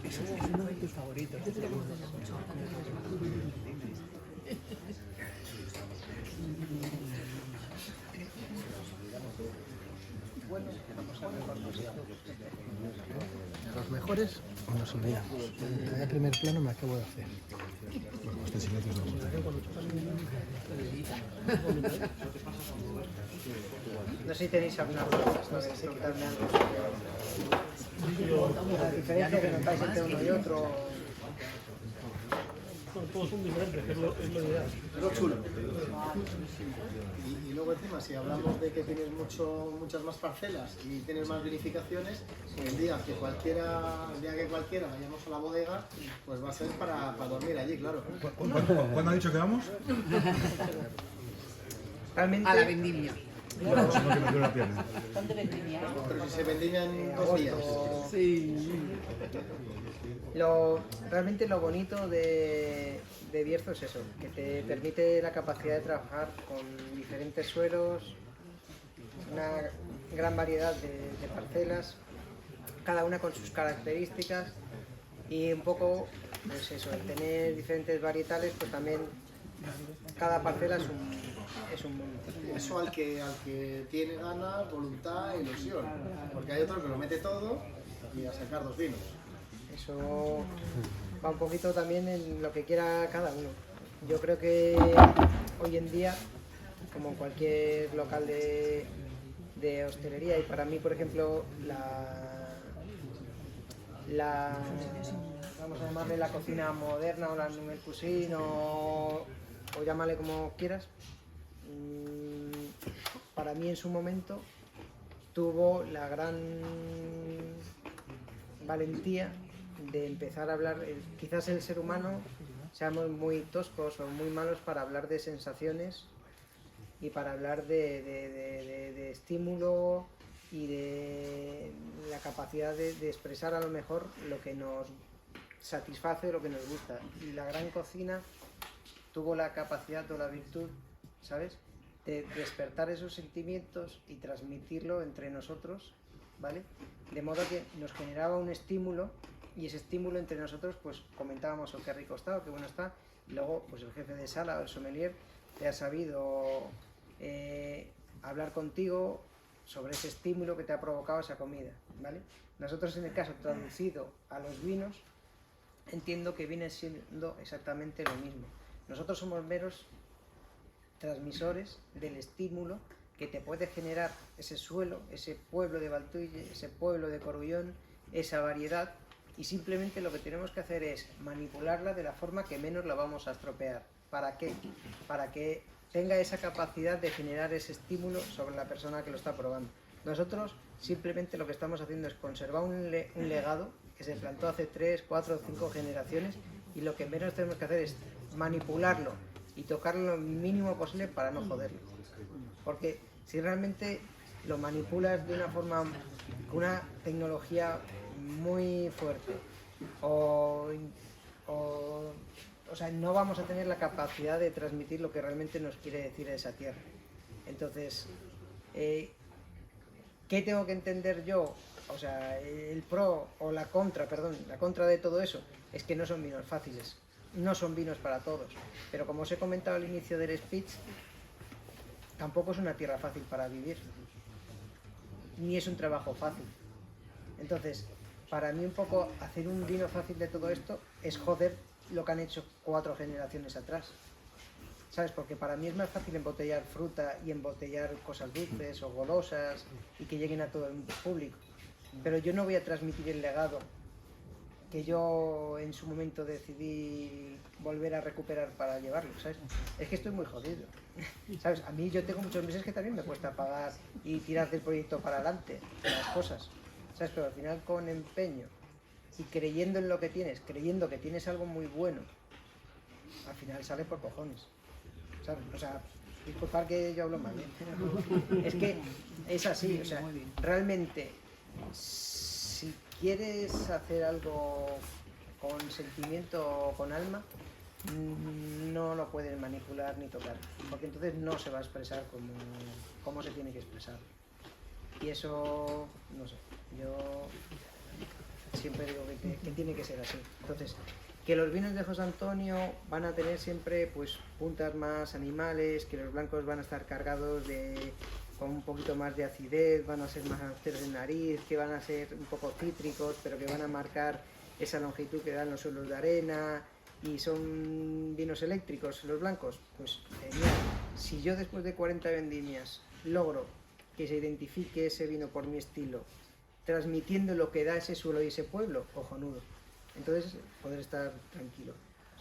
Es uno de tus favoritos. Los mejores nos olvidamos. El primer plano me acabo de hacer. Este silencio es No sé si tenéis alguna pregunta, preguntarme algo. La diferencia que notáis entre uno y otro. Todos son diferentes, que es lo ideal. Es lo chulo. Y luego encima, si hablamos de que tienes muchas más parcelas y tienes más vinificaciones, pues el día que cualquiera vayamos a la bodega, pues va a ser para dormir allí, claro. ¿Cuándo ha dicho que vamos? Realmente, A la vendimia. No, sino que me duele la pierna. ¿Dónde vendimia? Pero si se vendimian 2 días. Sí. Realmente lo bonito de Bierzo es eso, que te permite la capacidad de trabajar con diferentes suelos, una gran variedad de parcelas, cada una con sus características y un poco, pues eso, el tener diferentes varietales, pues también cada parcela es un mundo. Eso al que tiene ganas, voluntad e ilusión, porque hay otro que lo mete todo y a sacar 2 vinos. Eso va un poquito también en lo que quiera cada uno. Yo creo que hoy en día, como en cualquier local de hostelería, y para mí, por ejemplo, vamos a llamarle la cocina moderna o la nouvelle cuisine o llámale como quieras, para mí en su momento tuvo la gran valentía de empezar a hablar. Quizás el ser humano seamos muy toscos o muy malos para hablar de sensaciones y para hablar de estímulo y de la capacidad de expresar a lo mejor lo que nos satisface, lo que nos gusta. Y la gran cocina tuvo la capacidad o la virtud, ¿sabes?, de despertar esos sentimientos y transmitirlo entre nosotros, ¿vale? De modo que nos generaba un estímulo, y ese estímulo entre nosotros, pues comentábamos, oh, qué rico está, o qué bueno está, y luego pues el jefe de sala o el sommelier te ha sabido hablar contigo sobre ese estímulo que te ha provocado esa comida, ¿vale? Nosotros, en el caso traducido a los vinos, entiendo que viene siendo exactamente lo mismo. Nosotros somos meros transmisores del estímulo que te puede generar ese suelo, ese pueblo de Valtulle, ese pueblo de Corullón, esa variedad, y simplemente lo que tenemos que hacer es manipularla de la forma que menos la vamos a estropear. ¿Para qué? Para que tenga esa capacidad de generar ese estímulo sobre la persona que lo está probando. Nosotros simplemente lo que estamos haciendo es conservar un legado que se plantó hace 3, 4, 5 generaciones, y lo que menos tenemos que hacer es manipularlo y tocarlo lo mínimo posible para no joderlo. Porque si realmente lo manipulas de una forma, con una tecnología muy fuerte, o sea, no vamos a tener la capacidad de transmitir lo que realmente nos quiere decir esa tierra. Entonces, ¿qué tengo que entender yo? O sea, el pro o la contra, perdón, la contra de todo eso es que no son vinos fáciles, no son vinos para todos. Pero como os he comentado al inicio del speech, tampoco es una tierra fácil para vivir, ni es un trabajo fácil. Entonces, para mí un poco hacer un vino fácil de todo esto es joder lo que han hecho 4 generaciones atrás, ¿sabes? Porque para mí es más fácil embotellar fruta y embotellar cosas dulces o golosas y que lleguen a todo el público. Pero yo no voy a transmitir el legado que yo en su momento decidí volver a recuperar para llevarlo, ¿sabes? Es que estoy muy jodido, ¿sabes? A mí yo tengo muchos meses que también me cuesta pagar y tirar del proyecto para adelante, las cosas, ¿sabes? Pero al final, con empeño y creyendo en lo que tienes, creyendo que tienes algo muy bueno, al final sale por cojones, ¿sabes? O sea, disculpad que yo hablo mal, ¿eh? Es que es así, o sea, realmente, si quieres hacer algo con sentimiento o con alma, no lo puedes manipular ni tocar, porque entonces no se va a expresar como se tiene que expresar. Y eso, no sé, yo siempre digo que tiene que ser así. Entonces, que los vinos de José Antonio van a tener siempre pues puntas más animales, que los blancos van a estar cargados con un poquito más de acidez, van a ser más austeros en nariz, que van a ser un poco cítricos, pero que van a marcar esa longitud que dan los suelos de arena, y son vinos eléctricos los blancos, pues genial. Si yo después de 40 vendimias logro que se identifique ese vino por mi estilo, transmitiendo lo que da ese suelo y ese pueblo, cojonudo. Entonces poder estar tranquilo,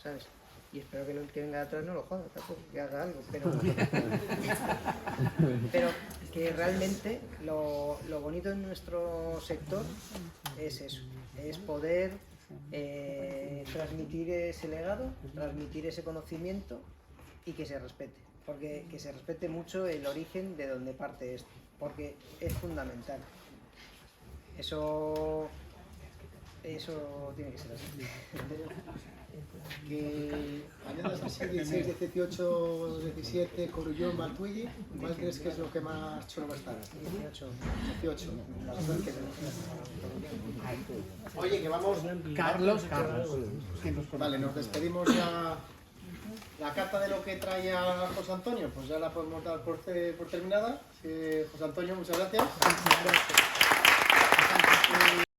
¿sabes? Y espero que el que venga atrás no lo joda tampoco, que haga algo, pero que realmente lo bonito en nuestro sector es eso, es poder transmitir ese legado, transmitir ese conocimiento y que se respete, porque que se respete mucho el origen de donde parte esto, porque es fundamental. Eso tiene que ser así. Que a Mañana es así, 16, 18, 17, Corullón, Valtuigi. ¿Cuál crees que es lo que más chulo va a estar? 18. 18. Oye, que vamos. Carlos. Que nos Vale, nos despedimos ya. La carta de lo que trae a José Antonio, pues ya la podemos dar por terminada. José Antonio, muchas gracias.